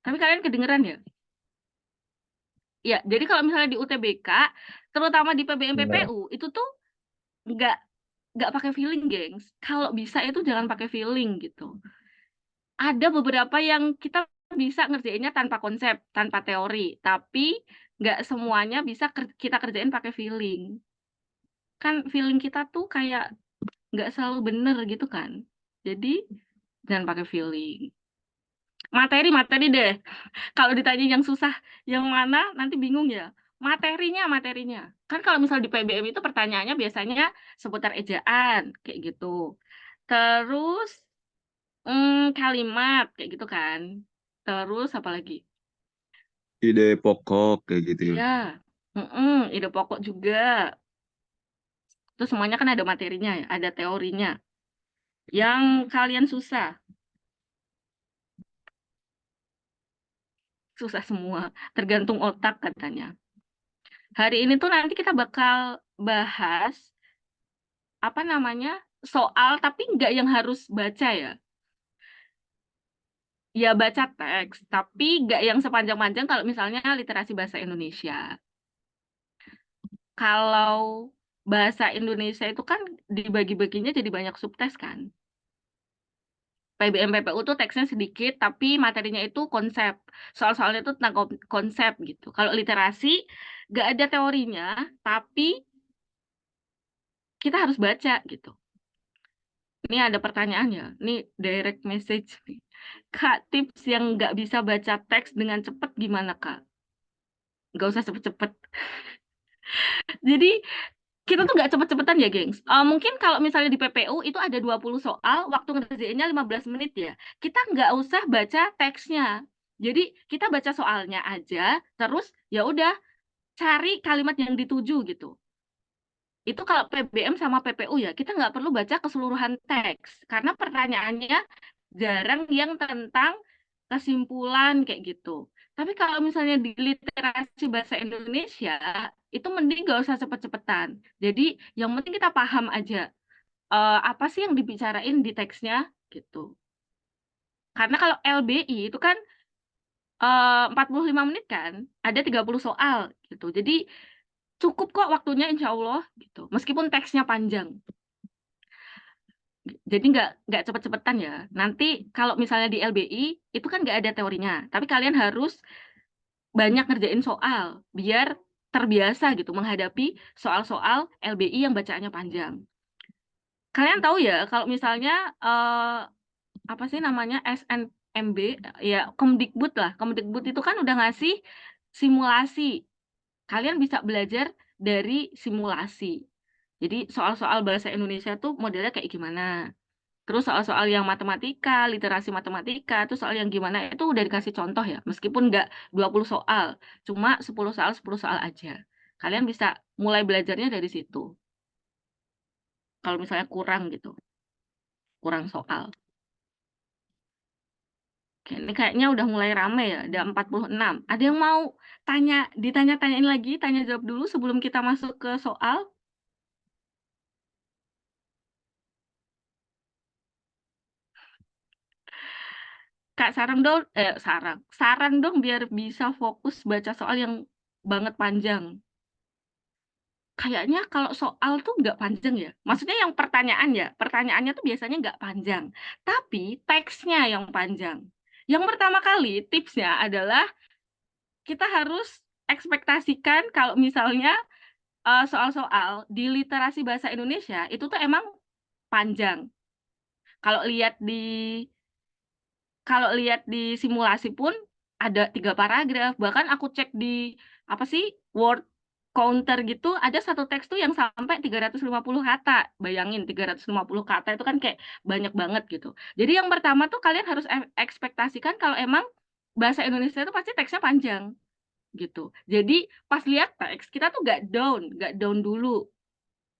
Tapi kalian kedengeran ya? Ya, jadi kalau misalnya di UTBK, terutama di PBM Bener. PPU, itu tuh nggak nggak pakai feeling, gengs. Kalau bisa itu jangan pakai feeling gitu. Ada beberapa yang kita bisa ngerjainnya tanpa konsep, tanpa teori, tapi nggak semuanya bisa kita kerjain pakai feeling. Kan feeling kita tuh kayak nggak selalu bener gitu kan. Jadi jangan pakai feeling. Materi deh. Kalau ditanya yang susah yang mana nanti bingung ya. Materinya. Kan kalau misal di PBM itu pertanyaannya biasanya seputar ejaan kayak gitu. Terus kalimat kayak gitu kan. Terus apa lagi? Ide pokok kayak gitu ya. Ya, ide pokok juga. Terus semuanya kan ada materinya ya, ada teorinya. Yang kalian susah semua. Tergantung otak katanya. Hari ini tuh nanti kita bakal bahas apa namanya soal tapi nggak yang harus baca ya. Ya baca teks, tapi nggak yang sepanjang-panjang kalau misalnya literasi bahasa Indonesia. Kalau bahasa Indonesia itu kan dibagi-baginya jadi banyak subtes kan. PBM PPU tuh teksnya sedikit, tapi materinya itu konsep. Soal-soalnya itu tentang konsep gitu. Kalau literasi nggak ada teorinya, tapi kita harus baca gitu. Ini ada pertanyaannya. Ini direct message nih. Kak, tips yang nggak bisa baca teks dengan cepat gimana, Kak? Nggak usah cepet-cepet. Jadi, kita tuh nggak cepet-cepetan ya, gengs. Mungkin kalau misalnya di PPU itu ada 20 soal, waktu ngerjainnya 15 menit ya. Kita nggak usah baca teksnya. Jadi, kita baca soalnya aja, terus ya udah cari kalimat yang dituju gitu. Itu kalau PBM sama PPU ya, kita nggak perlu baca keseluruhan teks. Karena pertanyaannya jarang yang tentang kesimpulan kayak gitu. Tapi kalau misalnya di literasi bahasa Indonesia, itu mending nggak usah cepet-cepetan. Jadi yang penting kita paham aja apa sih yang dibicarain di teksnya gitu. Karena kalau LBI itu kan 45 menit kan, ada 30 soal gitu. Jadi cukup kok waktunya insya Allah gitu. Meskipun teksnya panjang. Jadi nggak cepet-cepetan ya. Nanti kalau misalnya di LBI itu kan nggak ada teorinya, tapi kalian harus banyak ngerjain soal biar terbiasa gitu menghadapi soal-soal LBI yang bacaannya panjang. Kalian tahu ya kalau misalnya apa sih namanya SNMB ya Kemdikbud lah. Kemdikbud itu kan udah ngasih simulasi. Kalian bisa belajar dari simulasi. Jadi soal-soal bahasa Indonesia tuh modelnya kayak gimana? Terus soal-soal yang matematika, literasi matematika, itu soal yang gimana itu udah dikasih contoh ya. Meskipun nggak 20 soal, cuma 10 soal aja. Kalian bisa mulai belajarnya dari situ. Kalau misalnya kurang gitu, kurang soal. Oke, ini kayaknya udah mulai rame ya, ada 46. Ada yang mau ditanya-tanyain lagi, tanya jawab dulu sebelum kita masuk ke soal? Kak, saran dong biar bisa fokus baca soal yang banget panjang. Kayaknya kalau soal tuh nggak panjang ya. Maksudnya yang pertanyaan ya, pertanyaannya tuh biasanya nggak panjang. Tapi teksnya yang panjang. Yang pertama kali tipsnya adalah kita harus ekspektasikan kalau misalnya soal-soal di literasi bahasa Indonesia itu tuh emang panjang. Kalau lihat di kalau lihat di simulasi pun ada 3 paragraf. Bahkan aku cek di apa sih Word counter gitu ada satu teks tuh yang sampai 350 kata. Bayangin 350 kata itu kan kayak banyak banget gitu. Jadi yang pertama tuh kalian harus ekspektasikan kalau emang bahasa Indonesia itu pasti teksnya panjang gitu. Jadi pas lihat teks kita tuh gak down dulu.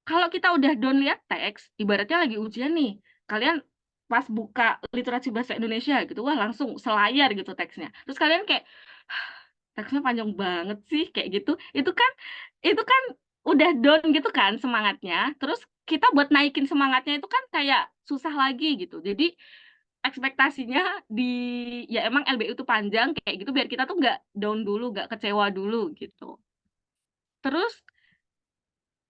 Kalau kita udah down lihat teks, ibaratnya lagi ujian nih, kalian pas buka literasi bahasa Indonesia gitu, wah langsung selayar gitu teksnya. Terus kalian kayak, "Hah, teksnya panjang banget sih, kayak gitu. Itu kan udah down gitu kan semangatnya. Terus kita buat naikin semangatnya itu kan kayak susah lagi gitu. Jadi ekspektasinya ya emang LBU itu panjang kayak gitu biar kita tuh nggak down dulu, nggak kecewa dulu gitu. Terus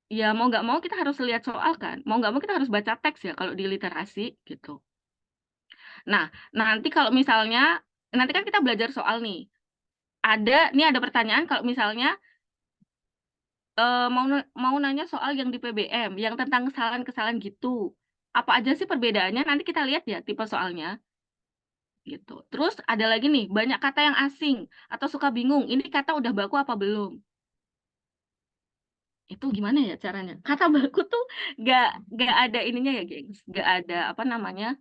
ya mau nggak mau kita harus lihat soal kan, mau nggak mau kita harus baca teks ya kalau di literasi gitu. Nah, nanti kan kita belajar soal nih. Ada pertanyaan kalau misalnya mau nanya soal yang di PBM, yang tentang kesalahan-kesalahan gitu. Apa aja sih perbedaannya? Nanti kita lihat ya tipe soalnya gitu. Terus ada lagi nih, banyak kata yang asing atau suka bingung. Ini kata udah baku apa belum? Itu gimana ya caranya? Kata baku tuh nggak nggak ada ininya ya, gengs. Nggak ada apa namanya?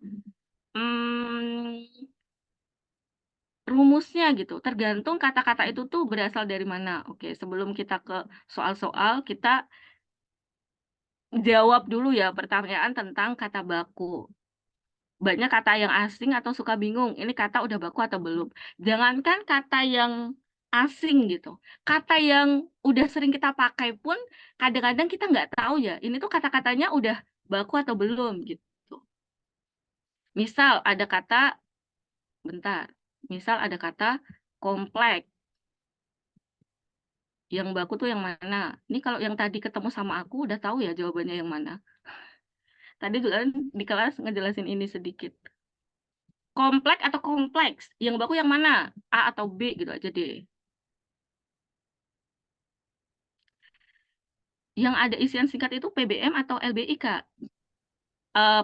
Hmm, rumusnya gitu. Tergantung kata-kata itu tuh berasal dari mana. Oke, sebelum kita ke soal-soal, kita jawab dulu ya pertanyaan tentang kata baku. Banyak kata yang asing atau suka bingung, ini kata udah baku atau belum. Jangankan kata yang asing gitu. Kata yang udah sering kita pakai pun kadang-kadang kita nggak tahu ya, ini tuh kata-katanya udah baku atau belum gitu. Misal ada kata, bentar, misal ada kata kompleks. Yang baku tuh yang mana? Ini kalau yang tadi ketemu sama aku udah tahu ya jawabannya yang mana. Tadi juga kan di kelas ngejelasin ini sedikit. Kompleks atau kompleks? Yang baku yang mana? A atau B gitu aja deh. Yang ada isian singkat itu PBM atau LBI, Kak?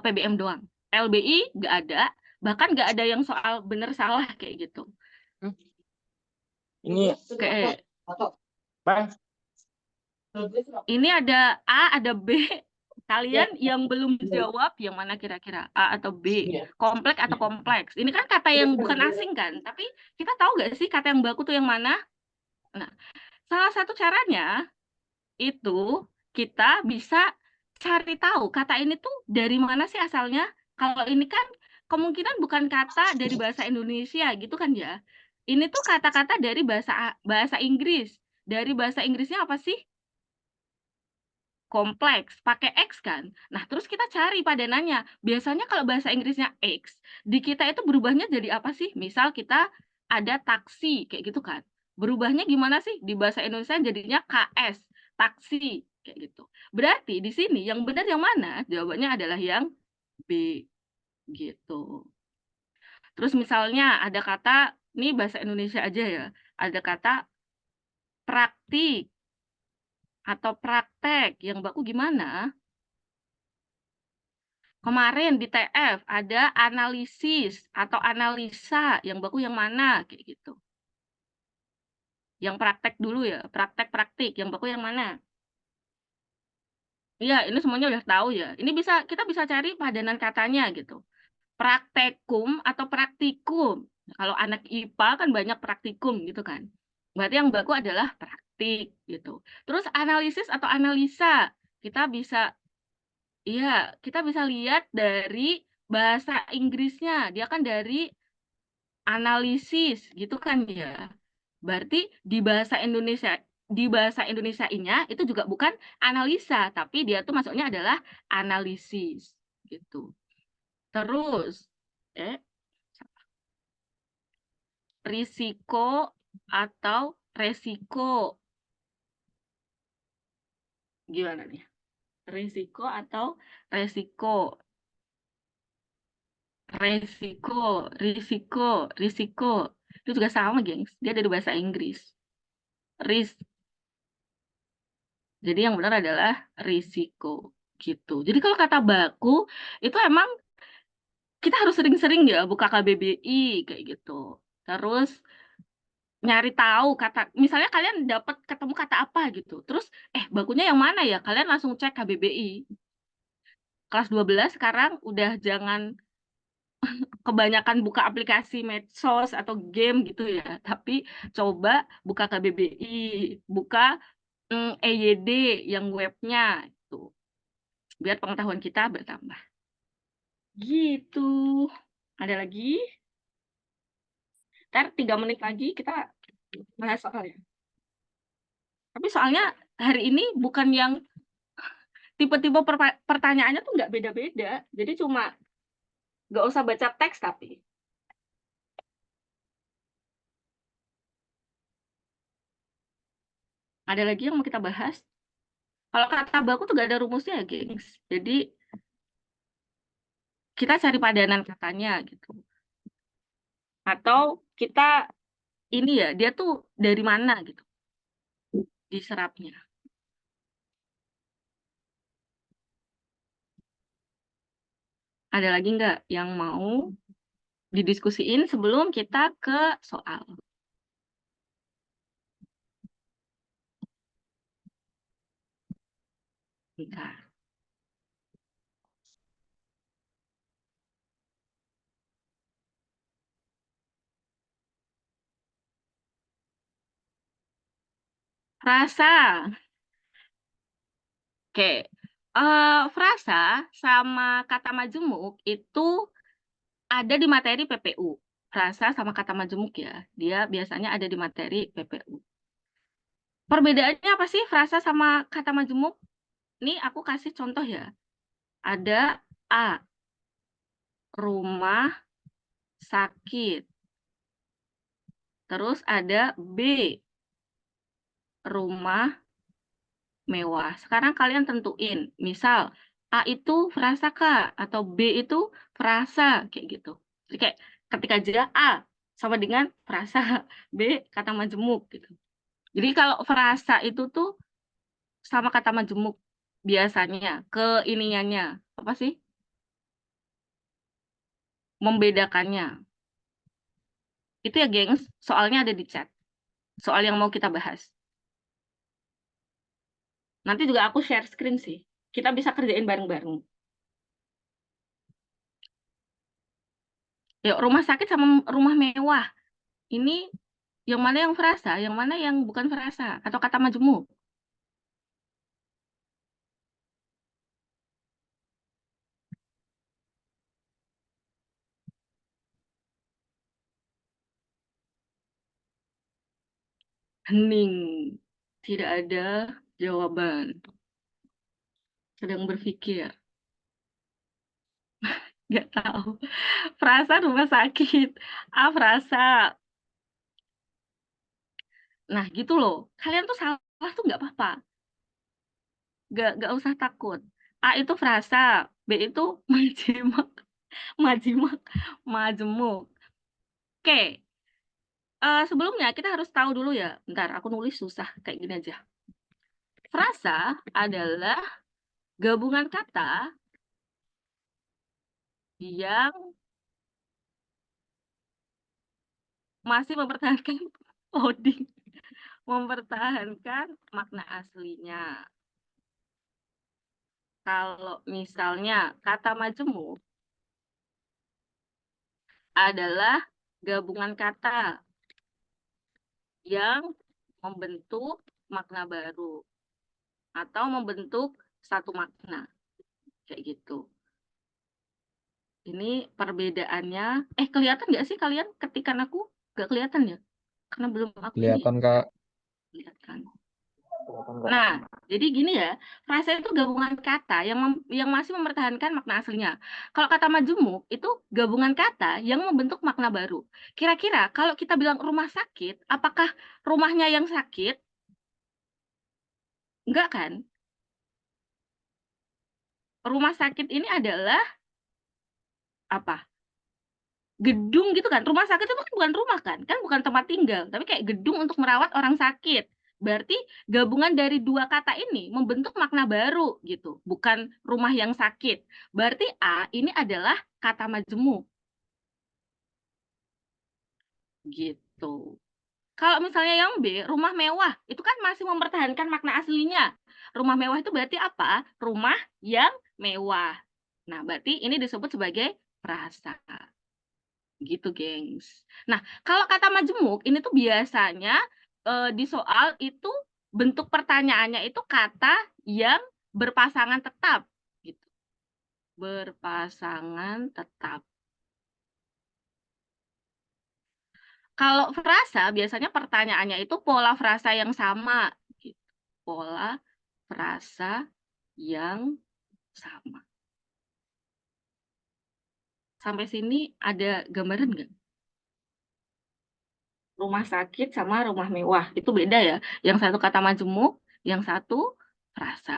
PBM doang. LBI nggak ada, bahkan nggak ada yang soal bener salah kayak gitu. Ini Kayak Bang, ini ada A, ada B. Kalian yang belum jawab yang mana kira-kira? A atau B? Kompleks atau kompleks? Ini kan kata yang bukan asing kan, tapi kita tahu nggak sih kata yang baku tuh yang mana? Nah, salah satu caranya itu kita bisa cari tahu kata ini tuh dari mana sih asalnya. Kalau ini kan kemungkinan bukan kata dari bahasa Indonesia gitu kan ya. Ini tuh kata-kata dari bahasa bahasa Inggris. Dari bahasa Inggrisnya apa sih? Kompleks, pakai X kan. Nah, terus kita cari padanannya. Biasanya kalau bahasa Inggrisnya X, di kita itu berubahnya jadi apa sih? Misal kita ada taksi, kayak gitu kan. Berubahnya gimana sih? Di bahasa Indonesia jadinya KS, taksi, kayak gitu. Berarti di sini yang benar yang mana? Jawabannya adalah yang B, gitu. Terus misalnya ada kata, ini bahasa Indonesia aja ya, ada kata praktik atau praktek, yang baku gimana? Kemarin di TF ada analisis atau analisa, yang baku yang mana kayak gitu. Yang praktek dulu ya, praktek-praktik, yang baku yang mana? Iya, ini semuanya udah tahu ya. Ini kita bisa cari padanan katanya gitu. Praktekum atau praktikum. Kalau anak IPA kan banyak praktikum gitu kan. Berarti yang baku adalah praktik gitu. Terus analisis atau analisa. Kita bisa Iya, kita bisa lihat dari bahasa Inggrisnya. Dia kan dari analisis, gitu kan ya. Berarti di bahasa Indonesia-nya itu juga bukan analisa, tapi dia tuh masuknya adalah analisis, gitu. Terus, eh, risiko atau resiko. Gimana nih? Risiko atau resiko. Risiko. Itu juga sama, gengs. Dia dari bahasa Inggris. Ris. Jadi yang benar adalah risiko. Gitu. Jadi kalau kata baku, itu emang kita harus sering-sering ya buka KBBI kayak gitu. Terus nyari tahu kata, misalnya kalian dapat ketemu kata apa gitu. Terus, bakunya yang mana ya? Kalian langsung cek KBBI. Kelas 12 sekarang udah jangan kebanyakan buka aplikasi medsos atau game gitu ya, tapi coba buka KBBI, buka EYD yang webnya itu, biar pengetahuan kita bertambah. Gitu. Ada lagi? Ntar 3 menit lagi kita bahas soalnya. Tapi soalnya hari ini bukan yang tipe-tipe pertanyaannya tuh nggak beda-beda. Jadi cuma Nggak usah baca teks tapi. Ada lagi yang mau kita bahas? Kalau kata baku tuh gak ada rumusnya ya, gengs. Jadi kita cari padanan katanya gitu. Atau kita ini ya, dia tuh dari mana gitu diserapnya. Ada lagi nggak yang mau didiskusiin sebelum kita ke soal? Bentar. Frasa. Oke. Frasa sama kata majemuk itu ada di materi PPU. Frasa sama kata majemuk ya. Dia biasanya ada di materi PPU. Perbedaannya apa sih frasa sama kata majemuk? Nih aku kasih contoh ya. Ada A, rumah sakit. Terus ada B, rumah mewah. Sekarang kalian tentuin. Misal A itu frasa Kak atau B itu frasa kayak gitu. Jadi kayak ketika jeda A sama dengan frasa, B kata majemuk gitu. Jadi kalau frasa itu tuh sama kata majemuk biasanya ke iniannya apa sih? Membedakannya. Itu ya, gengs. Soalnya ada di chat. Soal yang mau kita bahas. Nanti juga aku share screen sih. Kita bisa kerjain bareng-bareng. Yuk, rumah sakit sama rumah mewah. Ini yang mana yang frasa, yang mana yang bukan frasa, atau kata majemuk? Hening. Tidak ada jawaban. Sedang berpikir. Nggak tahu. Frasa rumah sakit. Ah, frasa. Nah, gitu loh. Kalian tuh salah tuh nggak apa-apa. Nggak usah takut. A itu frasa. B itu majimak. Majimak. Majemuk. Oke. Sebelumnya kita harus tahu dulu ya. Bentar, aku nulis susah. Kayak gini aja. Frasa adalah gabungan kata yang masih mempertahankan coding, mempertahankan makna aslinya. Kalau misalnya kata majemuk adalah gabungan kata yang membentuk makna baru atau membentuk satu makna kayak gitu. Ini perbedaannya. Kelihatan nggak sih kalian ketikan aku? Nggak kelihatan ya? Karena belum aku ini ya. Kelihatan Kak. Kelihatan. Kelihatan Kak. Nah, jadi gini ya, frasa itu gabungan kata yang masih mempertahankan makna aslinya. Kalau kata majemuk itu gabungan kata yang membentuk makna baru. Kira-kira kalau kita bilang rumah sakit, apakah rumahnya yang sakit? Enggak kan? Rumah sakit ini adalah apa? Gedung gitu kan. Rumah sakit itu kan bukan rumah kan? Kan bukan tempat tinggal, tapi kayak gedung untuk merawat orang sakit. Berarti gabungan dari dua kata ini membentuk makna baru gitu, bukan rumah yang sakit. Berarti A ini adalah kata majemuk gitu. Kalau misalnya yang B, rumah mewah, itu kan masih mempertahankan makna aslinya. Rumah mewah itu berarti apa? Rumah yang mewah. Nah, berarti ini disebut sebagai frasa. Gitu, gengs. Nah, kalau kata majemuk ini tuh biasanya di soal itu bentuk pertanyaannya itu kata yang berpasangan tetap gitu. Berpasangan tetap. Kalau frasa biasanya pertanyaannya itu pola frasa yang sama gitu. Pola frasa yang sama. Sampai sini ada gambaran nggak? Rumah sakit sama rumah mewah itu beda ya. Yang satu kata majemuk, yang satu frasa.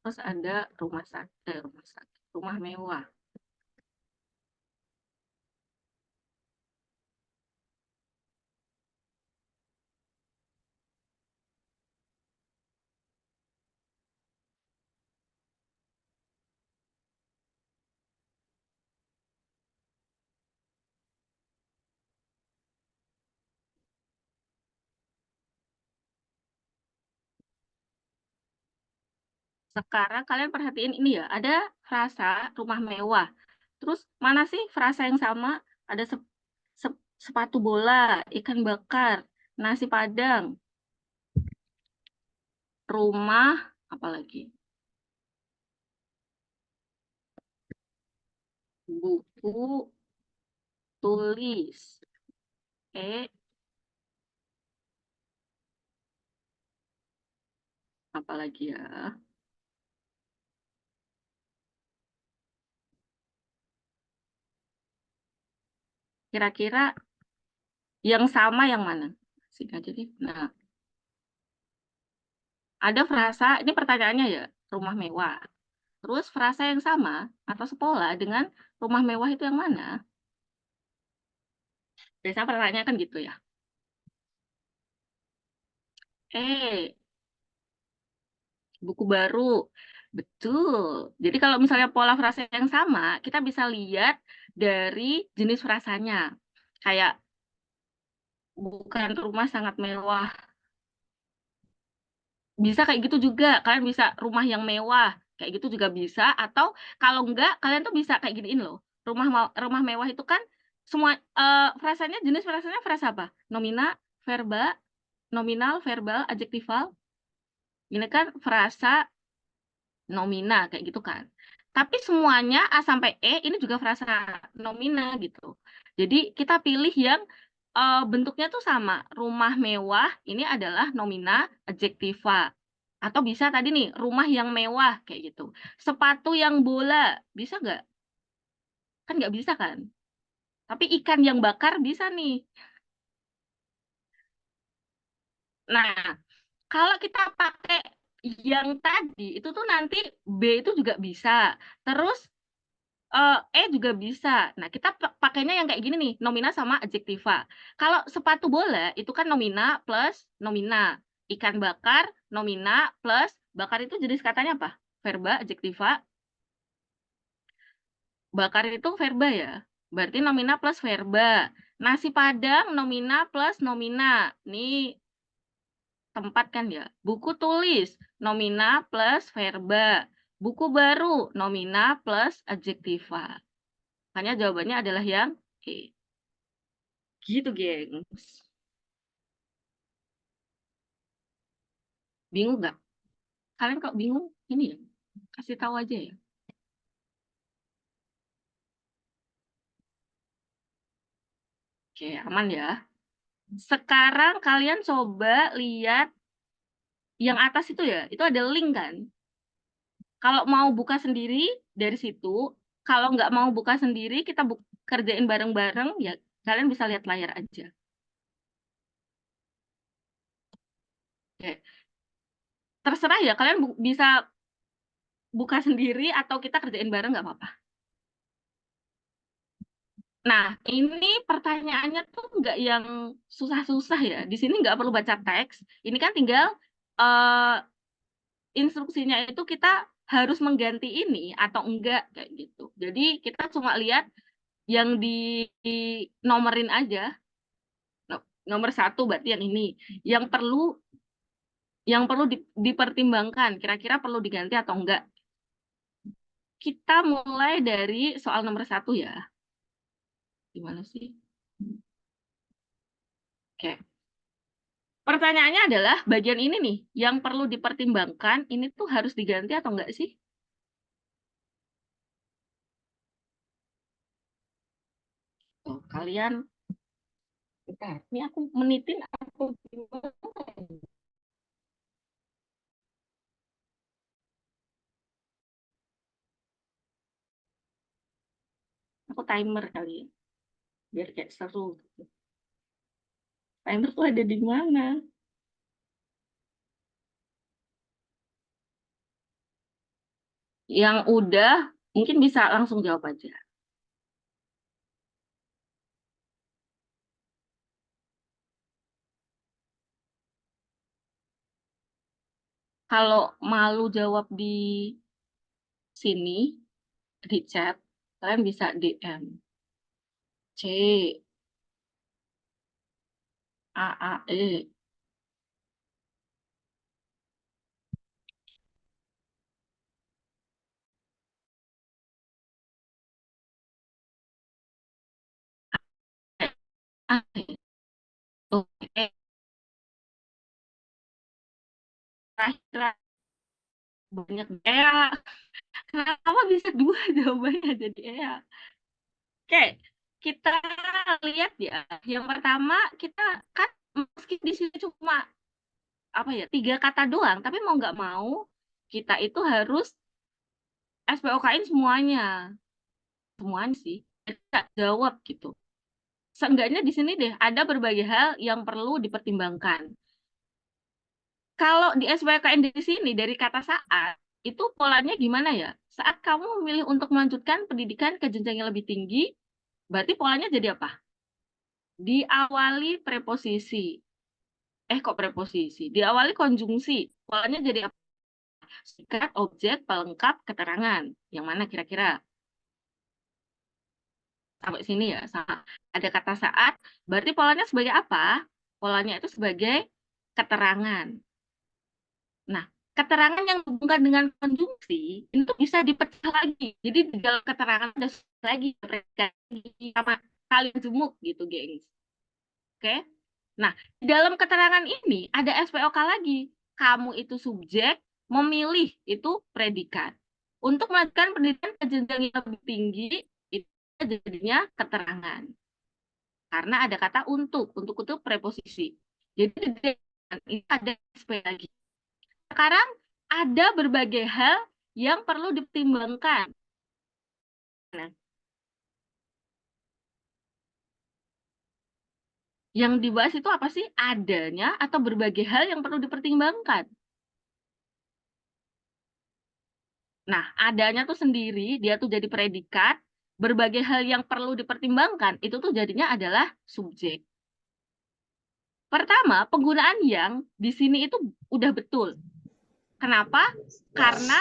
Terus ada rumah mewah. Sekarang kalian perhatiin ini ya, ada frasa rumah mewah. Terus mana sih frasa yang sama? Ada sepatu bola, ikan bakar, nasi Padang, rumah, apalagi buku, tulis, eh, apalagi ya. Kira-kira yang sama yang mana? Sini aja deh. Nah, ada frasa, ini pertanyaannya ya, rumah mewah. Terus frasa yang sama atau sepola dengan rumah mewah itu yang mana? Biasanya pertanyaannya kan gitu ya. Eh, buku baru. Betul. Jadi kalau misalnya pola frasa yang sama, kita bisa lihat dari jenis frasanya. Kayak bukan rumah sangat mewah. Bisa kayak gitu juga. Kalian bisa rumah yang mewah. Kayak gitu juga bisa. Atau kalau enggak, kalian tuh bisa kayak giniin loh. Rumah mewah itu kan semua frasanya, jenis frasanya frasa apa? Nominal, verbal, adjektival. Ini kan frasa nomina kayak gitu kan. Tapi semuanya A sampai E ini juga frasa nomina gitu. Jadi kita pilih yang bentuknya tuh sama. Rumah mewah ini adalah nomina adjektiva. Atau bisa tadi nih, rumah yang mewah kayak gitu. Sepatu yang bola, bisa nggak? Kan nggak bisa kan? Tapi ikan yang bakar bisa nih. Nah, kalau kita pakai yang tadi, itu tuh nanti B itu juga bisa. Terus juga bisa. Nah, kita pakainya yang kayak gini nih, nomina sama adjektiva. Kalau sepatu bola itu kan nomina plus nomina. Ikan bakar, nomina plus bakar itu jenis katanya apa? Verba, adjektiva. Bakar itu verba ya. Berarti nomina plus verba. Nasi Padang, nomina plus nomina. Nih tempat kan ya. Buku tulis, nomina plus verba. Buku baru, nomina plus adjektiva. Makanya jawabannya adalah yang E. Gitu, gengs. Bingung nggak? Kalian kalau bingung, ini ya, kasih tahu aja ya. Oke, aman ya. Sekarang kalian coba lihat yang atas itu ya, itu ada link kan. Kalau mau buka sendiri dari situ, kalau nggak mau buka sendiri, kita kerjain bareng-bareng, ya kalian bisa lihat layar aja. Oke. Terserah ya, kalian bisa buka sendiri atau kita kerjain bareng nggak apa-apa. Nah, ini pertanyaannya tuh nggak yang susah-susah ya. Di sini nggak perlu baca teks. Ini kan tinggal eh, instruksinya itu kita harus mengganti ini atau enggak kayak gitu. Jadi kita cuma lihat yang di nomerin aja. Nomor satu berarti yang ini. Yang perlu dipertimbangkan. Kira-kira perlu diganti atau enggak. Kita mulai dari soal nomor satu ya. Gimana sih? Oke. Pertanyaannya adalah bagian ini nih, yang perlu dipertimbangkan ini tuh harus diganti atau enggak sih? Oh, kalian, bentar, ini aku menitin aku gimana? Aku timer kali ya, biar kayak seru gitu. Timer tuh ada di mana? Yang udah mungkin bisa langsung jawab aja. Kalau malu jawab di sini, di chat, kalian bisa DM. C, A, A, E. A, E. Tuh, E. Terakhir, banyak E. Kenapa bisa dua jawabannya jadi E? Oke, kita lihat ya. Yang pertama, kita kan meski di sini cuma apa ya, 3 kata doang, tapi mau nggak mau kita itu harus SPOK-in semuanya. Semuanya sih. Kita jawab gitu. Seenggaknya di sini deh ada berbagai hal yang perlu dipertimbangkan. Kalau di SPKN di sini dari kata saat itu polanya gimana ya? Saat kamu memilih untuk melanjutkan pendidikan ke jenjang yang lebih tinggi, berarti polanya jadi apa? Diawali preposisi. Kok preposisi? Diawali konjungsi. Polanya jadi apa? Sikat, objek, pelengkap, keterangan. Yang mana kira-kira? Sampai sini ya, sama. Ada kata saat, berarti polanya sebagai apa? Polanya itu sebagai keterangan. Nah, keterangan yang hubungan dengan konjungsi itu bisa dipecah lagi. Jadi di dalam keterangan ada lagi predikat sama kalian jemuk gitu, gengs. Oke? Nah, di dalam keterangan ini ada SPOK lagi. Kamu itu subjek, memilih itu predikat. Untuk melanjutkan pendidikan ke jenjang yang lebih tinggi, itu jadinya keterangan. Karena ada kata untuk itu preposisi. Jadi ini ada SP lagi. Sekarang ada berbagai hal yang perlu dipertimbangkan. Nah, yang dibahas itu apa sih? Adanya atau berbagai hal yang perlu dipertimbangkan. Nah, adanya tuh sendiri, dia tuh jadi predikat, berbagai hal yang perlu dipertimbangkan, itu tuh jadinya adalah subjek. Pertama, penggunaan yang di sini itu udah betul. Kenapa? Karena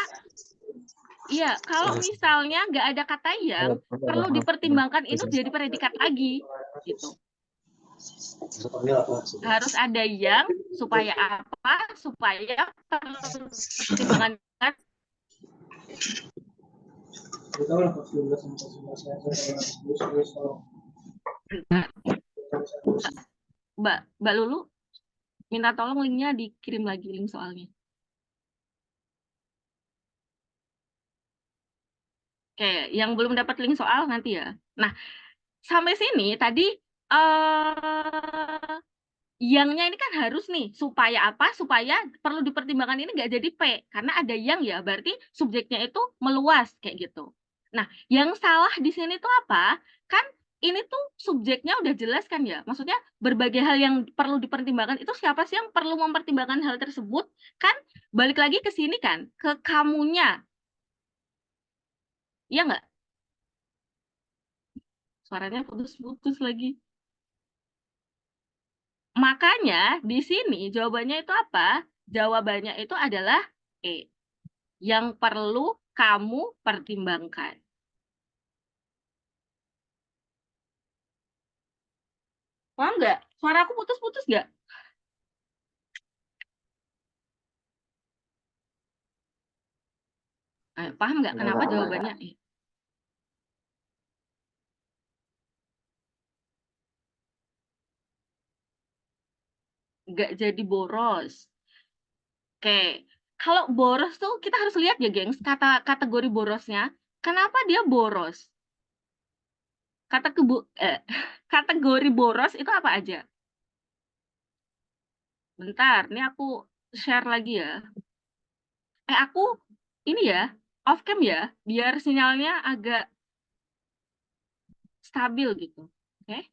iya, kalau misalnya nggak ada kata yang, perlu dipertimbangkan itu jadi predikat lagi, gitu. Harus ada yang, supaya apa? Supaya pertimbangan Mbak Lulu minta tolong linknya dikirim lagi, link soalnya. Oke, yang belum dapat link soal nanti ya. Nah, sampai sini tadi yangnya ini kan harus nih, supaya apa? Supaya perlu dipertimbangkan ini nggak jadi P, karena ada yang ya, berarti subjeknya itu meluas kayak gitu. Nah, yang salah di sini tuh apa? Kan ini tuh subjeknya udah jelas kan ya, maksudnya berbagai hal yang perlu dipertimbangkan itu siapa sih yang perlu mempertimbangkan hal tersebut? Kan balik lagi ke sini kan, ke kamunya, iya nggak? Suaranya putus-putus lagi. Makanya di sini jawabannya itu apa? Jawabannya itu adalah E. Yang perlu kamu pertimbangkan. Paham nggak? Suara aku putus-putus nggak? Paham nggak kenapa jawabannya E? Nggak jadi boros. Oke, kalau boros tuh kita harus lihat ya, gengs, kata kategori borosnya. Kenapa dia boros? Kata kategori boros itu apa aja? Bentar, ini aku share lagi ya. Aku ini ya, off cam ya, biar sinyalnya agak stabil gitu. Oke.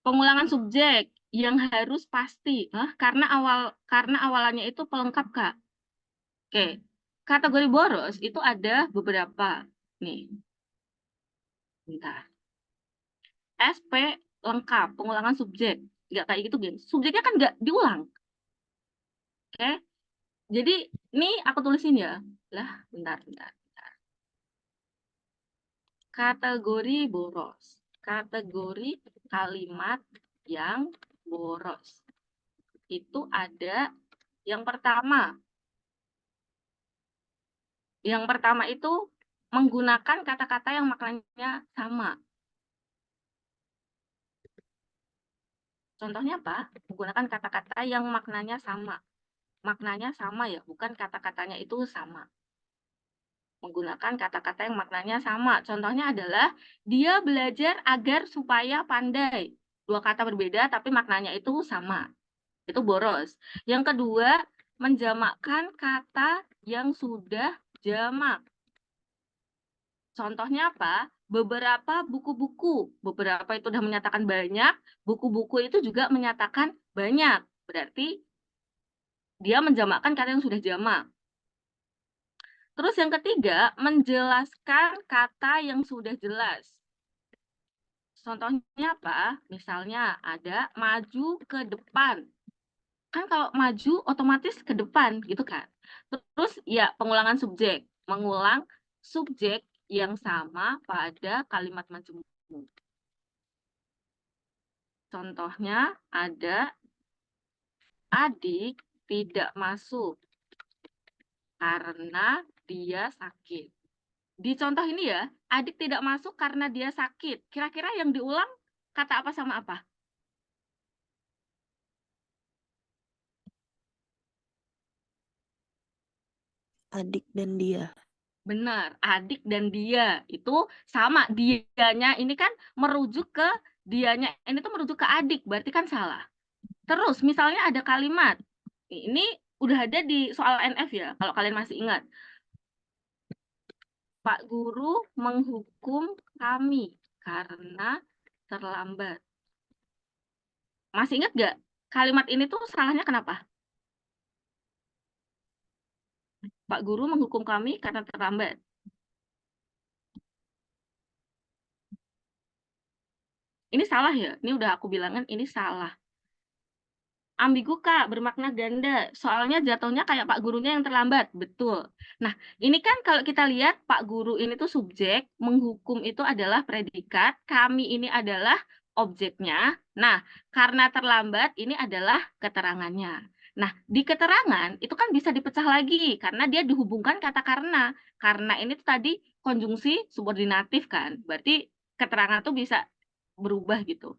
Pengulangan subjek yang harus pasti. Karena awalannya itu pelengkap, Kak. Oke. Kategori boros itu ada beberapa. Nih. Bentar. SP lengkap, pengulangan subjek. Nggak kayak gitu, geng. Subjeknya kan nggak diulang. Oke. Jadi, ini aku tulisin ya. Lah, bentar. Kategori boros. Kategori kalimat yang boros. Itu ada yang pertama. Yang pertama itu menggunakan kata-kata yang maknanya sama. Contohnya apa? Menggunakan kata-kata yang maknanya sama. Maknanya sama ya, bukan kata-katanya itu sama. Menggunakan kata-kata yang maknanya sama. Contohnya adalah dia belajar agar supaya pandai. Dua kata berbeda tapi maknanya itu sama. Itu boros. Yang kedua, menjamakkan kata yang sudah jamak. Contohnya apa? Beberapa buku-buku. Beberapa itu sudah menyatakan banyak, buku-buku itu juga menyatakan banyak. Berarti dia menjamakkan kata yang sudah jamak. Terus yang ketiga, menjelaskan kata yang sudah jelas. Contohnya apa? Misalnya ada maju ke depan. Kan kalau maju otomatis ke depan gitu kan. Terus ya pengulangan subjek. Mengulang subjek yang sama pada kalimat majemuk. Contohnya ada adik tidak masuk karena dia sakit. Di contoh ini ya, adik tidak masuk karena dia sakit. Kira-kira yang diulang kata apa sama apa? Adik dan dia. Benar, adik dan dia itu sama. Dianya ini kan merujuk ke dianya, ini tuh merujuk ke adik, berarti kan salah. Terus misalnya ada kalimat, ini udah ada di soal NF ya, kalau kalian masih ingat. Pak Guru menghukum kami karena terlambat. Masih ingat gak? Kalimat ini tuh salahnya kenapa? Pak Guru menghukum kami karena terlambat. Ini salah ya? Ini udah aku bilangin ini salah. Ambigu, Kak, bermakna ganda. Soalnya jatuhnya kayak Pak Gurunya yang terlambat. Betul. Nah, ini kan kalau kita lihat Pak Guru ini tuh subjek, menghukum itu adalah predikat, kami ini adalah objeknya. Nah, karena terlambat ini adalah keterangannya. Nah, di keterangan itu kan bisa dipecah lagi karena dia dihubungkan kata karena. Karena ini tuh tadi konjungsi subordinatif kan. Berarti keterangan tuh bisa berubah gitu.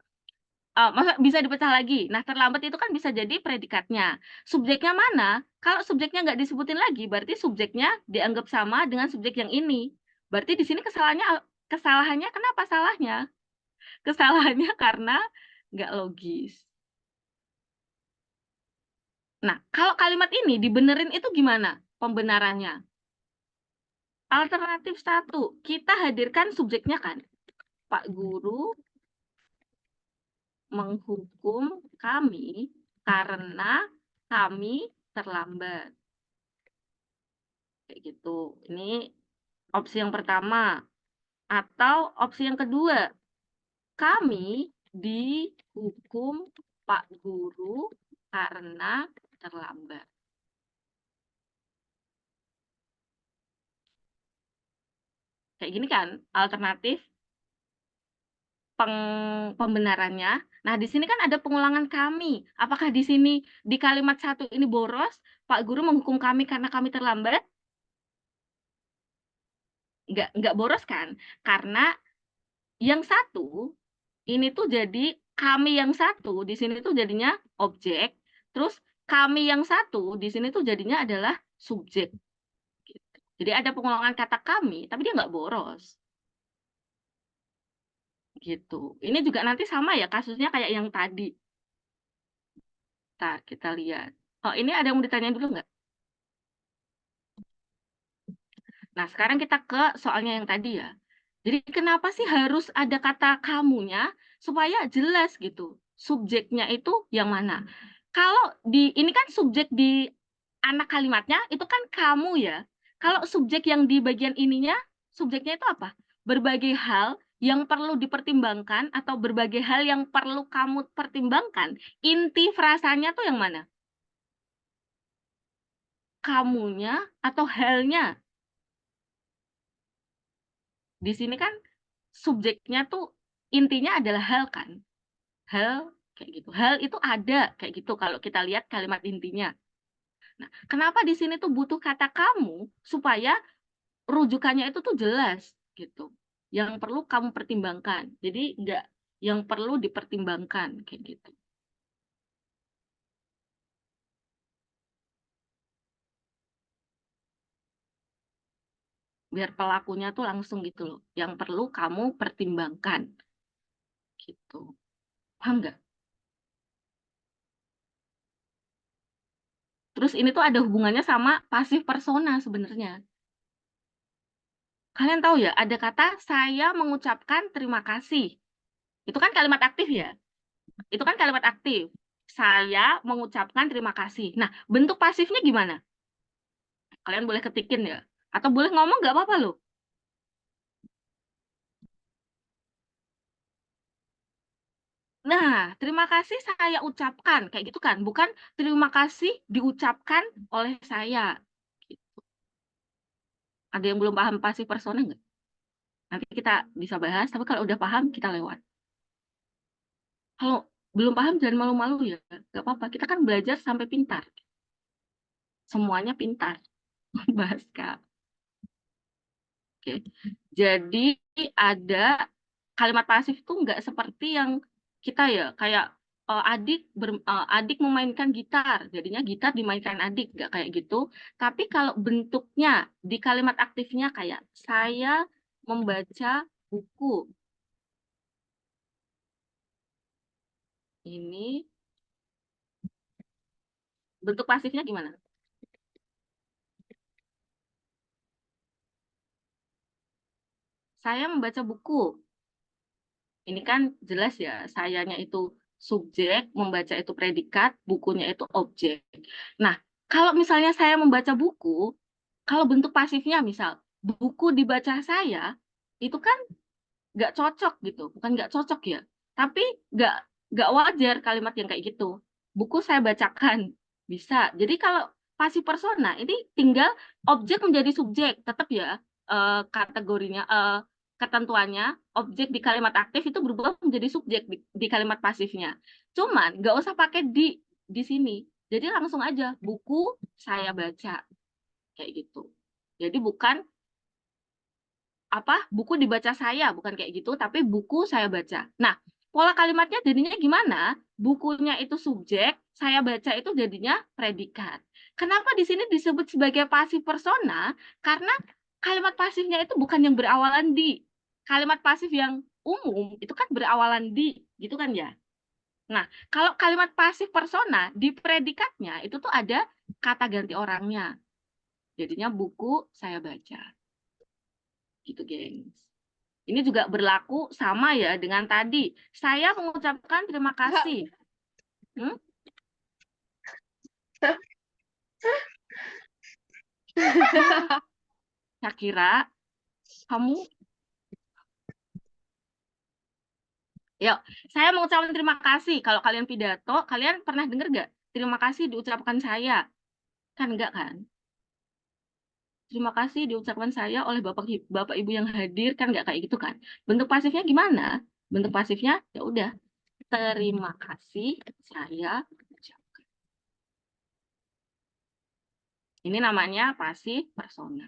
Masa bisa dipecah lagi. Nah, terlambat itu kan bisa jadi predikatnya. Subjeknya mana? Kalau subjeknya nggak disebutin lagi, berarti subjeknya dianggap sama dengan subjek yang ini. Berarti di sini kesalahannya kenapa salahnya? Kesalahannya karena nggak logis. Nah, kalau kalimat ini dibenerin itu gimana pembenarannya? Alternatif 1, kita hadirkan subjeknya kan. Pak Guru menghukum kami karena kami terlambat. Kayak gitu. Ini opsi yang pertama. Atau opsi yang kedua, kami dihukum Pak Guru karena terlambat. Kayak gini kan alternatif pembenarannya. Nah, di sini kan ada pengulangan kami. Apakah di sini di kalimat 1 ini boros? Pak Guru menghukum kami karena kami terlambat? Enggak boros kan? Karena yang satu ini tuh jadi kami yang satu di sini tuh jadinya objek, terus kami yang satu di sini tuh jadinya adalah subjek. Gitu. Jadi ada pengulangan kata kami, tapi dia nggak boros. Gitu. Ini juga nanti sama ya kasusnya kayak yang tadi. Kita lihat. Oh, ini ada yang mau ditanya dulu nggak? Nah, sekarang kita ke soalnya yang tadi ya. Jadi kenapa sih harus ada kata kamunya supaya jelas gitu. Subjeknya itu yang mana? Kalau ini kan subjek di anak kalimatnya itu kan kamu ya. Kalau subjek yang di bagian ininya, subjeknya itu apa? Berbagai hal yang perlu dipertimbangkan atau berbagai hal yang perlu kamu pertimbangkan. Inti frasanya tuh yang mana? Kamunya atau halnya? Di sini kan subjeknya tuh intinya adalah hal kan. Hal kayak gitu. Hal itu ada kayak gitu kalau kita lihat kalimat intinya. Nah, kenapa di sini tuh butuh kata kamu supaya rujukannya itu tuh jelas gitu. Yang perlu kamu pertimbangkan. Jadi enggak yang perlu dipertimbangkan kayak gitu. Biar pelakunya tuh langsung gitu loh. Yang perlu kamu pertimbangkan gitu. Paham nggak? Terus ini tuh ada hubungannya sama pasif persona sebenarnya. Kalian tahu ya, ada kata saya mengucapkan terima kasih. Itu kan kalimat aktif ya. Itu kan kalimat aktif. Saya mengucapkan terima kasih. Nah, bentuk pasifnya gimana? Kalian boleh ketikin ya. Atau boleh ngomong nggak apa-apa loh. Nah, terima kasih saya ucapkan. Kayak gitu kan. Bukan terima kasih diucapkan oleh saya. Gitu. Ada yang belum paham pasif persona nggak? Nanti kita bisa bahas, tapi kalau udah paham, kita lewat. Kalau belum paham, jangan malu-malu ya. Nggak apa-apa, kita kan belajar sampai pintar. Semuanya pintar. Bahas, Kak. Oke. Jadi ada kalimat pasif itu nggak seperti yang kita ya, kayak adik memainkan gitar, jadinya gitar dimainkan adik, nggak kayak gitu. Tapi kalau bentuknya di kalimat aktifnya kayak saya membaca buku. Ini bentuk pasifnya gimana? Saya membaca buku. Ini kan jelas ya, sayanya itu subjek, membaca itu predikat, bukunya itu objek. Nah, kalau misalnya saya membaca buku, kalau bentuk pasifnya misal, buku dibaca saya, itu kan nggak cocok gitu. Bukan nggak cocok ya, tapi nggak nggak wajar kalimat yang kayak gitu. Buku saya bacakan, bisa. Jadi kalau pasif persona, ini tinggal objek menjadi subjek, tetap ya kategorinya, ketentuannya objek di kalimat aktif itu berubah menjadi subjek di kalimat pasifnya. Cuman nggak usah pakai di sini. Jadi langsung aja buku saya baca kayak gitu. Jadi bukan buku dibaca saya, bukan kayak gitu, tapi buku saya baca. Nah, pola kalimatnya jadinya gimana? Bukunya itu subjek, saya baca itu jadinya predikat. Kenapa di sini disebut sebagai pasif persona? Karena kalimat pasifnya itu bukan yang berawalan di. Kalimat pasif yang umum itu kan berawalan di, gitu kan ya? Nah, kalau kalimat pasif persona di predikatnya itu tuh ada kata ganti orangnya. Jadinya buku saya baca. Gitu, gengs. Ini juga berlaku sama ya dengan tadi. Saya mengucapkan terima kasih. Syakira, kamu, yuk, saya mengucapkan terima kasih. Kalau kalian pidato, kalian pernah dengar nggak? Terima kasih diucapkan saya. Kan enggak kan? Terima kasih diucapkan saya oleh Bapak Ibu yang hadir, kan nggak kayak gitu kan? Bentuk pasifnya gimana? Bentuk pasifnya ya udah, terima kasih saya ucapkan. Ini namanya pasif persona.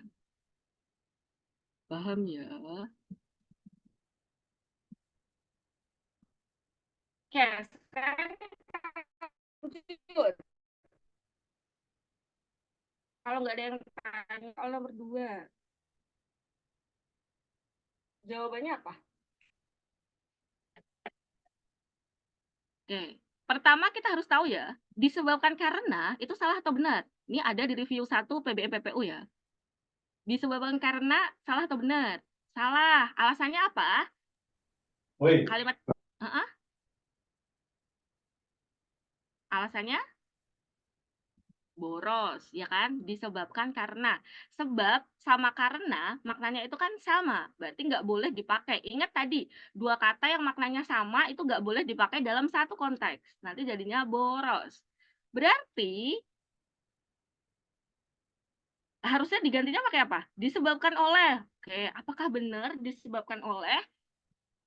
Paham ya? Oke, sekarang lanjut. Kalau nggak ada yang tanya soal nomor 2, jawabannya apa? Oke, pertama kita harus tahu ya, disebabkan karena itu salah atau benar. Ini ada di review 1 PBM PPU ya. Disebabkan karena salah atau benar? Salah. Alasannya apa? Woi, Kalimat alasannya boros, ya kan? Disebabkan karena. Sebab sama karena maknanya itu kan sama, berarti nggak boleh dipakai. Ingat tadi, dua kata yang maknanya sama itu nggak boleh dipakai dalam satu konteks. Nanti jadinya boros. Berarti harusnya digantinya pakai apa? Disebabkan oleh. Oke, apakah benar disebabkan oleh?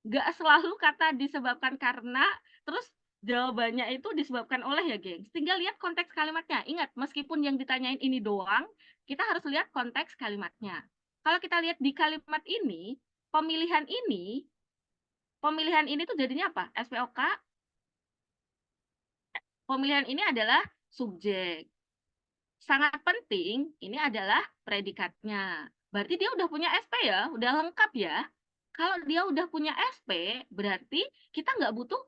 Nggak selalu kata disebabkan karena, terus jawabannya itu disebabkan oleh ya, geng. Tinggal lihat konteks kalimatnya. Ingat, meskipun yang ditanyain ini doang, kita harus lihat konteks kalimatnya. Kalau kita lihat di kalimat ini, pemilihan ini tuh jadinya apa? SPOK. Pemilihan ini adalah subjek. Sangat penting, ini adalah predikatnya. Berarti dia udah punya SP ya, udah lengkap ya. Kalau dia udah punya SP, berarti kita nggak butuh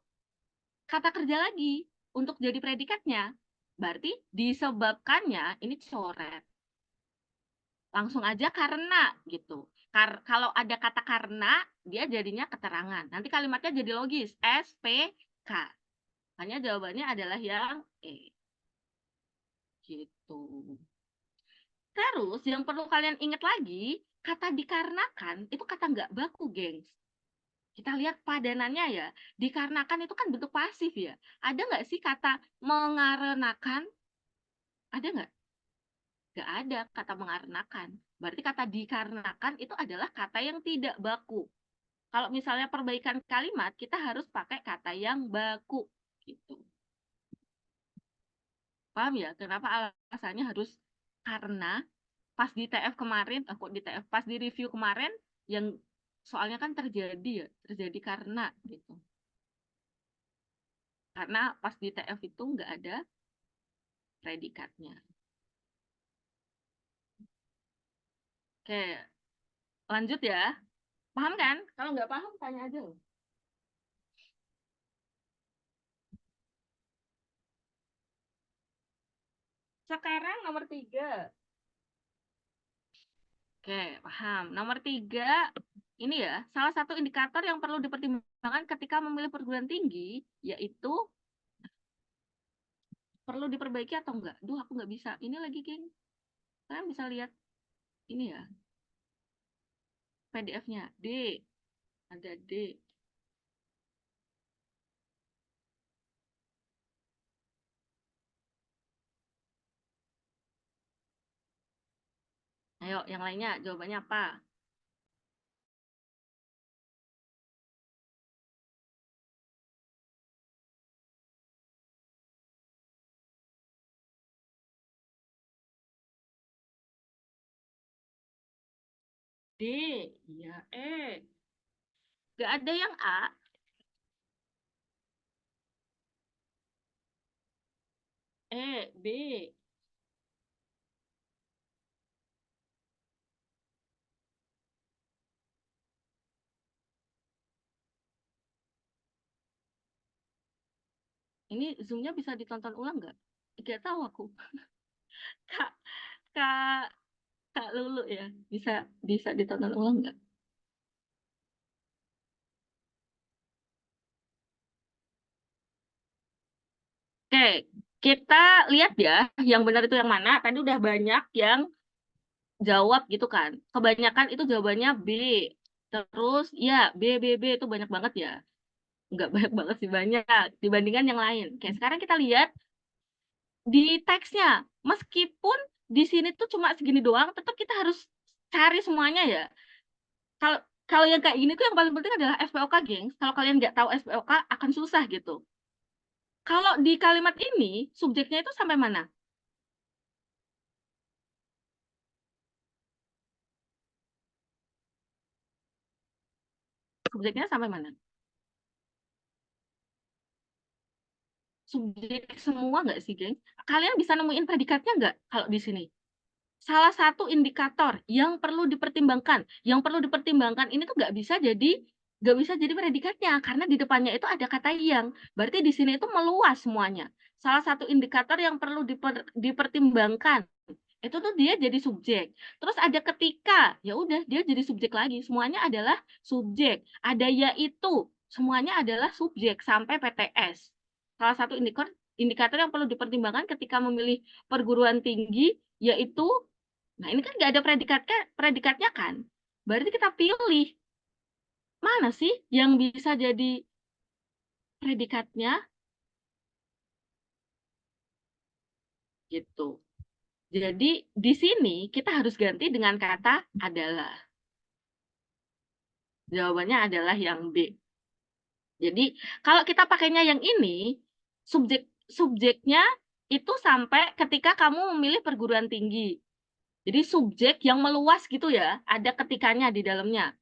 kata kerja lagi untuk jadi predikatnya. Berarti disebabkannya ini coret. Langsung aja karena gitu. Kalau ada kata karena, dia jadinya keterangan. Nanti kalimatnya jadi logis. SPK. Hanya jawabannya adalah yang E. Gitu. Terus yang perlu kalian ingat lagi, kata dikarenakan itu kata nggak baku, gengs. Kita lihat padanannya ya. Dikarenakan itu kan bentuk pasif ya. Ada nggak sih kata mengarenakan? Ada nggak? Nggak ada kata mengarenakan. Berarti kata dikarenakan itu adalah kata yang tidak baku. Kalau misalnya perbaikan kalimat, kita harus pakai kata yang baku. Gitu. Paham ya? Kenapa alasannya harus karena pas di TF kemarin, kok di TF, pas di review kemarin, yang soalnya kan terjadi ya, terjadi karena gitu. Karena pas di TF itu nggak ada predikatnya. Oke, lanjut ya. Paham kan? Kalau nggak paham, tanya aja loh. Sekarang nomor 3. Oke, paham. Nomor 3, ini ya, salah satu indikator yang perlu dipertimbangkan ketika memilih perguruan tinggi, yaitu perlu diperbaiki atau enggak. Duh, aku nggak bisa. Ini lagi, geng. Kalian bisa lihat ini ya, PDF-nya. D. Ada D. Ayo, yang lainnya, jawabannya apa? D. Iya, E. Nggak ada yang A. E, B. Ini Zoom-nya bisa ditonton ulang nggak? Nggak tahu aku. Kak, Kak, Kak Lulu ya. Bisa ditonton ulang nggak? Oke, kita lihat ya, yang benar itu yang mana. Tadi udah banyak yang jawab gitu kan. Kebanyakan itu jawabannya B. Terus ya, B itu banyak banget ya. Nggak banyak banget sih, banyak dibandingkan yang lain. Oke, sekarang kita lihat di teksnya. Meskipun di sini tuh cuma segini doang, tetap kita harus cari semuanya ya. Kalau kalau yang kayak gini tuh yang paling penting adalah SPOK, gengs. Kalau kalian nggak tahu SPOK akan susah gitu. Kalau di kalimat ini subjeknya itu sampai mana? Subjeknya sampai mana? Subjek semua nggak sih, geng? Kalian bisa nemuin predikatnya nggak kalau di sini? Salah satu indikator yang perlu dipertimbangkan ini tuh nggak bisa jadi predikatnya karena di depannya itu ada kata yang. Berarti di sini itu meluas semuanya. Salah satu indikator yang perlu dipertimbangkan Itu tuh dia jadi subjek. Terus ada ketika, ya udah dia jadi subjek lagi. Semuanya adalah subjek. Ada yaitu, semuanya adalah subjek sampai PTS. Salah satu indikator yang perlu dipertimbangkan ketika memilih perguruan tinggi yaitu, nah ini kan nggak ada predikatnya kan. Berarti kita pilih mana sih yang bisa jadi predikatnya gitu. Jadi di sini kita harus ganti dengan kata adalah. Jawabannya adalah yang B. Jadi kalau kita pakainya yang ini, subjeknya itu sampai ketika kamu memilih perguruan tinggi. Jadi subjek yang meluas gitu ya, ada ketikanya di dalamnya.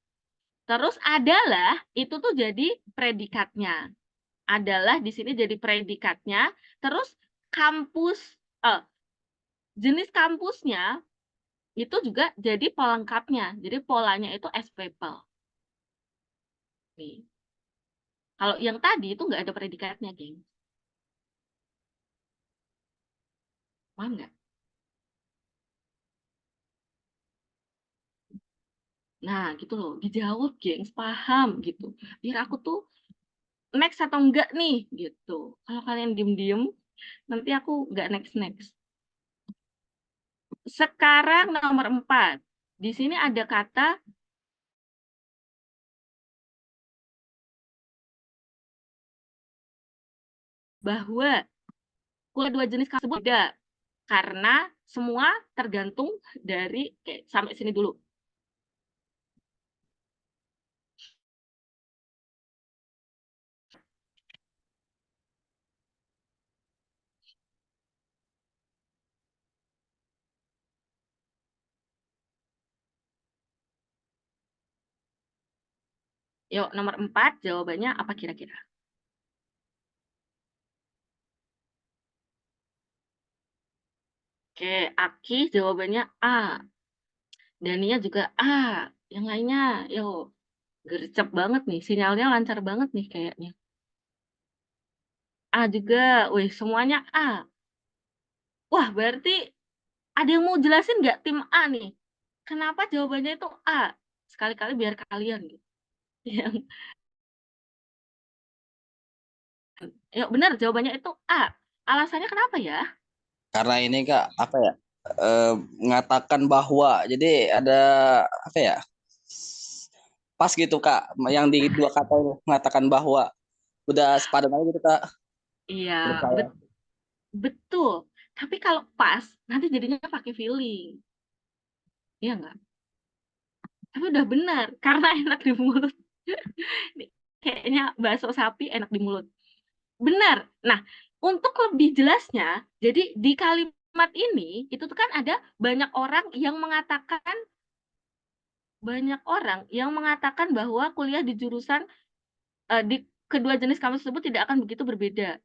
Terus adalah itu tuh jadi predikatnya. Adalah di sini jadi predikatnya. Terus kampus, jenis kampusnya itu juga jadi pelengkapnya. Jadi polanya itu as people. Nih. Kalau yang tadi itu nggak ada predikatnya, geng. Paham nggak? Nah, gitu loh. Dijawab, gengs. Paham, gitu. Biar aku tuh next atau enggak nih, gitu. Kalau kalian diem-diem, nanti aku nggak next-next. Sekarang nomor 4. Di sini ada kata bahwa kedua jenis tersebut beda. Karena semua tergantung dari, sampai sini dulu. Yuk, nomor 4, jawabannya apa kira-kira? Oke, Aki jawabannya A. Dania juga A. Yang lainnya, yuk. Gercep banget nih, sinyalnya lancar banget nih kayaknya. A juga, wih semuanya A. Wah, berarti ada yang mau jelasin nggak tim A nih? Kenapa jawabannya itu A? Sekali-kali biar kalian gitu. Yang, yuk benar jawabannya itu A. Alasannya kenapa ya? Karena ini Kak, apa ya? Mengatakan bahwa jadi ada apa ya? Pas gitu Kak, yang di dua kata ini mengatakan bahwa udah sepadan aja gitu Kak. Iya, Menurut saya. betul. Tapi kalau pas, nanti jadinya pakai feeling. Iya nggak? Tapi udah benar, karena enak di mulut. Kayaknya bakso sapi enak di mulut. Benar. Nah, untuk lebih jelasnya, jadi di kalimat ini itu tuh kan ada banyak orang yang mengatakan bahwa kuliah di jurusan di kedua jenis kampus tersebut tidak akan begitu berbeda.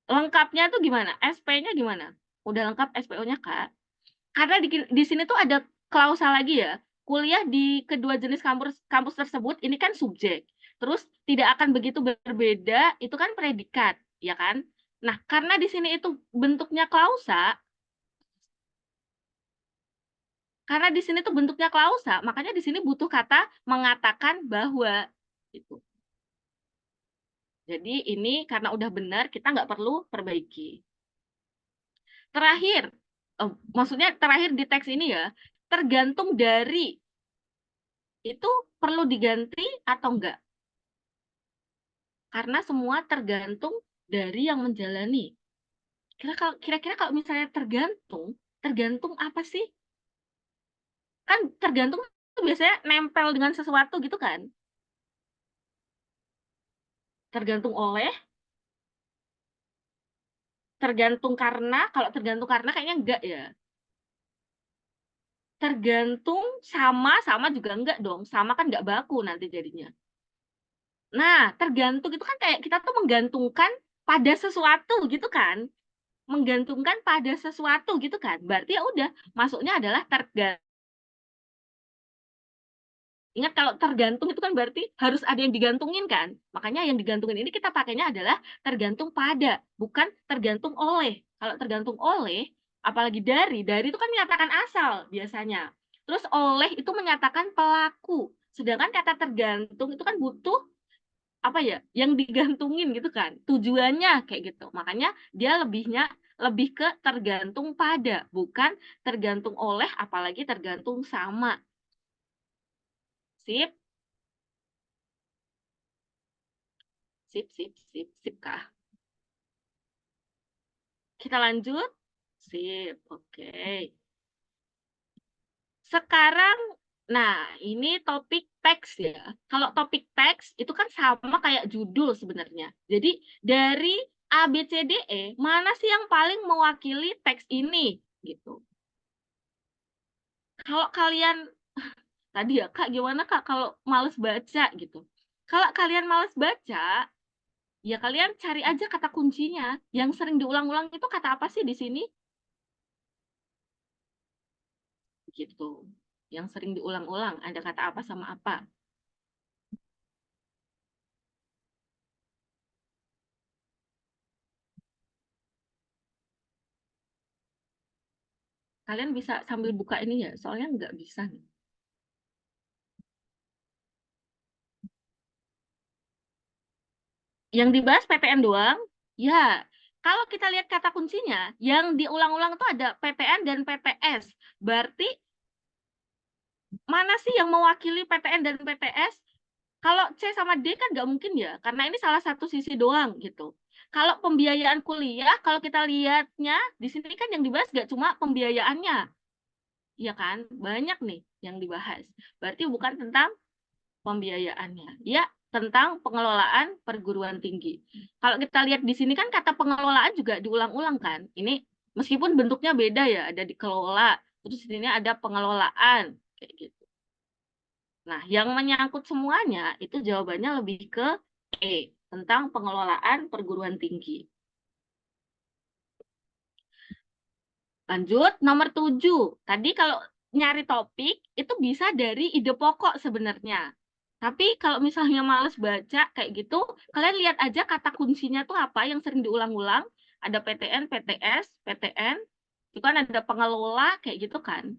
Lengkapnya tuh gimana? SP-nya gimana? Udah lengkap SPO-nya, Kak? Karena di sini tuh ada klausa lagi ya. Kuliah di kedua jenis kampus tersebut ini kan subjek. Terus tidak akan begitu berbeda, itu kan predikat, ya kan? Nah, karena di sini itu bentuknya klausa, makanya di sini butuh kata mengatakan bahwa itu. Jadi ini karena udah benar, kita nggak perlu perbaiki. Terakhir, maksudnya terakhir di teks ini ya, tergantung dari itu perlu diganti atau enggak? Karena semua tergantung dari yang menjalani. Kira-kira kalau misalnya tergantung apa sih? Kan tergantung itu biasanya nempel dengan sesuatu gitu kan? Tergantung oleh, kalau tergantung karena kayaknya enggak ya. Tergantung sama juga enggak dong. Sama kan enggak baku nanti jadinya. Nah, tergantung itu kan kayak kita tuh menggantungkan pada sesuatu gitu kan? Menggantungkan pada sesuatu gitu kan? Berarti ya udah, masuknya adalah tergantung Ingat kalau tergantung itu kan berarti harus ada yang digantungin kan. Makanya yang digantungin ini kita pakainya adalah tergantung pada, bukan tergantung oleh. Kalau tergantung oleh, apalagi dari itu kan menyatakan asal biasanya. Terus oleh itu menyatakan pelaku. Sedangkan kata tergantung itu kan butuh apa ya, yang digantungin gitu kan. Tujuannya kayak gitu. Makanya dia lebih ke tergantung pada, bukan tergantung oleh, apalagi tergantung sama. Sip. Sip, Kak. Kita lanjut. Sip, oke. Sekarang, nah ini topik teks ya. Kalau topik teks itu kan sama kayak judul sebenarnya. Jadi dari A, B, C, D, E, mana sih yang paling mewakili teks ini? Gitu. Kalau kalian, tadi ya Kak, gimana Kak kalau males baca gitu? Kalau kalian males baca, ya kalian cari aja kata kuncinya. Yang sering diulang-ulang itu kata apa sih di sini? Gitu. Yang sering diulang-ulang, ada kata apa sama apa. Kalian bisa sambil buka ini ya, soalnya nggak bisa nih. Yang dibahas PTN doang, ya. Kalau kita lihat kata kuncinya, yang diulang-ulang itu ada PTN dan PTS. Berarti mana sih yang mewakili PTN dan PTS? Kalau C sama D kan nggak mungkin ya, karena ini salah satu sisi doang gitu. Kalau pembiayaan kuliah, kalau kita lihatnya, di sini kan yang dibahas nggak cuma pembiayaannya, ya kan? Banyak nih yang dibahas. Berarti bukan tentang pembiayaannya. Ya, tentang pengelolaan perguruan tinggi. Kalau kita lihat di sini kan kata pengelolaan juga diulang-ulang kan. Ini meskipun bentuknya beda ya, ada dikelola, terus di sini ada pengelolaan kayak gitu. Nah, yang menyangkut semuanya itu jawabannya lebih ke E, tentang pengelolaan perguruan tinggi. Lanjut, nomor 7. Tadi kalau nyari topik, itu bisa dari ide pokok sebenarnya. Tapi kalau misalnya males baca kayak gitu, kalian lihat aja kata kuncinya tuh apa yang sering diulang-ulang. Ada PTN, PTS, PTN. Itu kan ada pengelola kayak gitu kan.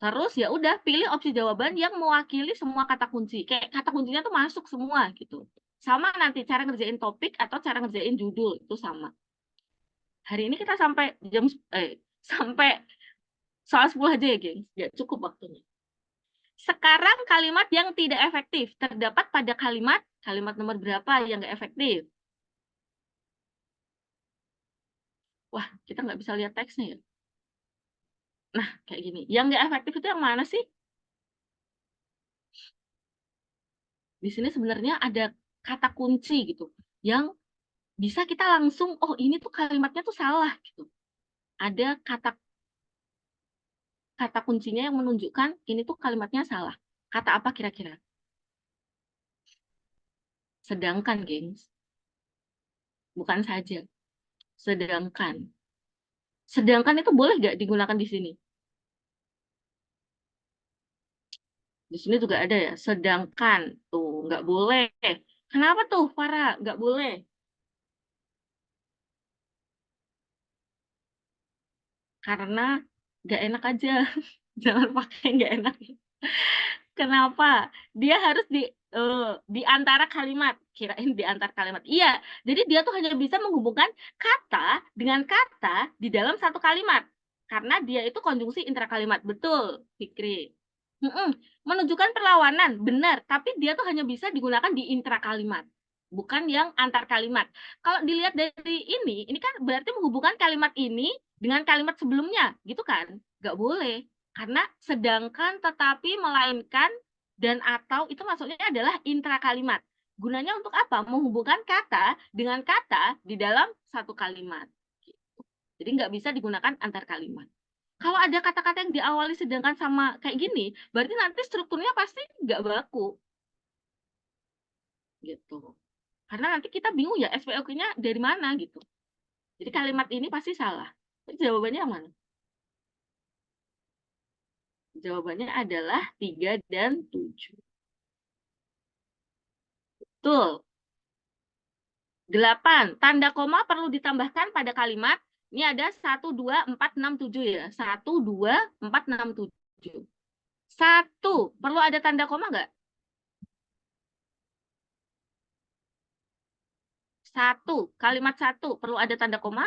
Terus ya udah pilih opsi jawaban yang mewakili semua kata kunci. Kayak kata kuncinya tuh masuk semua gitu. Sama nanti cara ngerjain topik atau cara ngerjain judul itu sama. Hari ini kita sampai sampai soal 10 aja ya, geng. Ya cukup waktunya. Sekarang kalimat yang tidak efektif terdapat pada kalimat nomor berapa yang nggak efektif? Wah, kita nggak bisa lihat teksnya ya. Nah, kayak gini. Yang nggak efektif itu yang mana sih? Di sini sebenarnya ada kata kunci gitu, yang bisa kita langsung, oh ini tuh kalimatnya tuh salah gitu. Ada kata kuncinya yang menunjukkan ini tuh kalimatnya salah. Kata apa kira-kira? Sedangkan, gengs. Bukan saja. Sedangkan. Sedangkan itu boleh nggak digunakan di sini? Di sini juga ada ya, sedangkan tuh nggak boleh. Kenapa tuh, Farah? Nggak boleh. Karena nggak enak aja. Jangan pakai nggak enak. Kenapa? Dia harus di antara kalimat. Kirain di antara kalimat. Iya, jadi dia tuh hanya bisa menghubungkan kata dengan kata di dalam satu kalimat. Karena dia itu konjungsi intrakalimat. Betul, Fikri. Menunjukkan perlawanan, benar. Tapi dia tuh hanya bisa digunakan di intrakalimat. Bukan yang antar kalimat. Kalau dilihat dari ini kan berarti menghubungkan kalimat ini dengan kalimat sebelumnya. Gitu kan? Nggak boleh. Karena sedangkan, tetapi, melainkan, dan atau itu maksudnya adalah intrakalimat. Gunanya untuk apa? Menghubungkan kata dengan kata di dalam satu kalimat. Jadi nggak bisa digunakan antar kalimat. Kalau ada kata-kata yang diawali sedangkan sama kayak gini, berarti nanti strukturnya pasti nggak baku. Gitu. Karena nanti kita bingung ya SPOK-nya dari mana gitu. Jadi kalimat ini pasti salah. Jadi jawabannya yang mana? Jawabannya adalah 3 dan 7. Betul. 8. Tanda koma perlu ditambahkan pada kalimat. Ini ada 1, 2, 4, 6, 7 ya. 1, 2, 4, 6, 7. 1. Perlu ada tanda koma nggak? 1. Kalimat 1. Perlu ada tanda koma?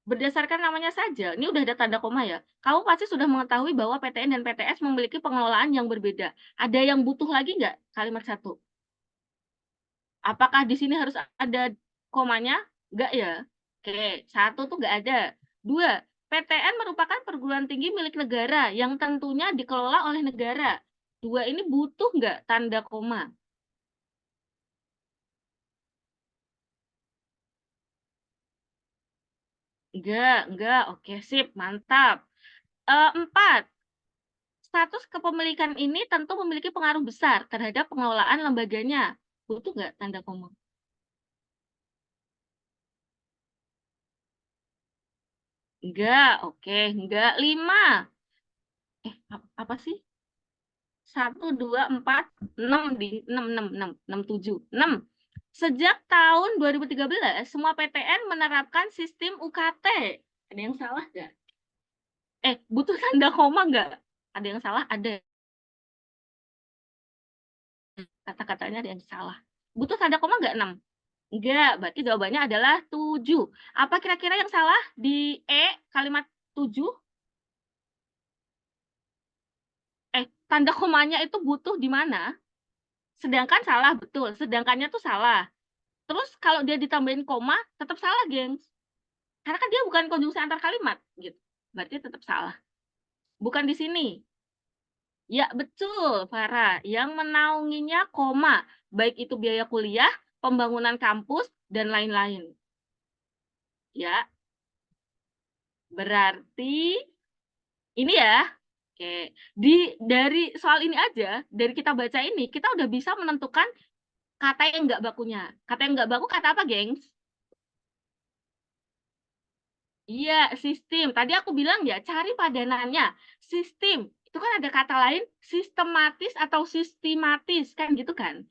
Berdasarkan namanya saja, ini udah ada tanda koma ya. Kamu pasti sudah mengetahui bahwa PTN dan PTS memiliki pengelolaan yang berbeda. Ada yang butuh lagi nggak kalimat 1? Apakah di sini harus ada komanya? Enggak ya. Oke, 1 tuh nggak ada. 2, PTN merupakan perguruan tinggi milik negara yang tentunya dikelola oleh negara. 2 ini butuh nggak tanda koma? Enggak. Oke, sip, mantap. 4, status kepemilikan ini tentu memiliki pengaruh besar terhadap pengelolaan lembaganya. Butuh nggak tanda koma? Enggak, oke, enggak. 5. Apa sih? 1, 2, 4, 6 di 6, 7. 6. Sejak tahun 2013, semua PTN menerapkan sistem UKT. Ada yang salah nggak? Butuh tanda koma nggak? Ada yang salah? Ada. Kata-katanya ada yang salah. Butuh tanda koma nggak 6? Enggak, berarti jawabannya adalah 7. Apa kira-kira yang salah di kalimat 7? Tanda komanya itu butuh di mana? Sedangkan salah, betul. Sedangkannya tuh salah. Terus kalau dia ditambahin koma, tetap salah, gengs. Karena kan dia bukan konjungsi antar kalimat, gitu. Berarti tetap salah. Bukan di sini. Ya, betul, Farah. Yang menaunginya koma, baik itu biaya kuliah, pembangunan kampus, dan lain-lain. Ya, berarti ini ya. Oke, dari soal ini aja, dari kita baca ini, kita udah bisa menentukan kata yang nggak bakunya. Kata yang nggak baku kata apa, gengs? Iya, sistem. Tadi aku bilang ya, cari padanannya. Sistem. Itu kan ada kata lain, sistematis atau sistematis, kan gitu kan?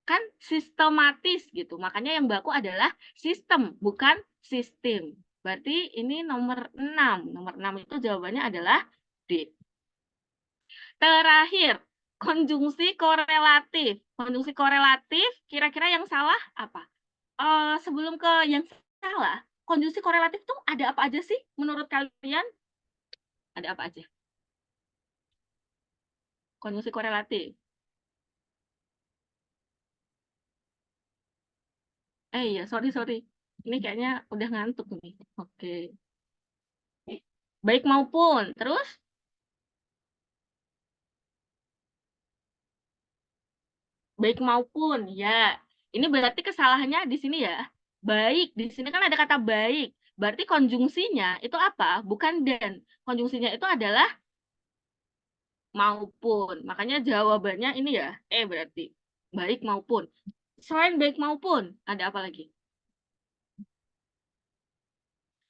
Kan sistematis gitu. Makanya yang baku adalah sistem, bukan sistem. Berarti ini nomor 6. Nomor 6 itu jawabannya adalah D. Terakhir, konjungsi korelatif. Konjungsi korelatif, kira-kira yang salah apa? Sebelum ke yang salah, konjungsi korelatif tuh ada apa aja sih menurut kalian? Ada apa aja? Konjungsi korelatif. Iya, sorry. Ini kayaknya udah ngantuk nih. Oke. Baik maupun. Terus? Baik maupun, ya. Ini berarti kesalahannya di sini ya. Baik, di sini kan ada kata baik. Berarti konjungsinya itu apa? Bukan dan. Konjungsinya itu adalah maupun. Makanya jawabannya ini ya, berarti. Baik maupun. Selain baik maupun, ada apa lagi?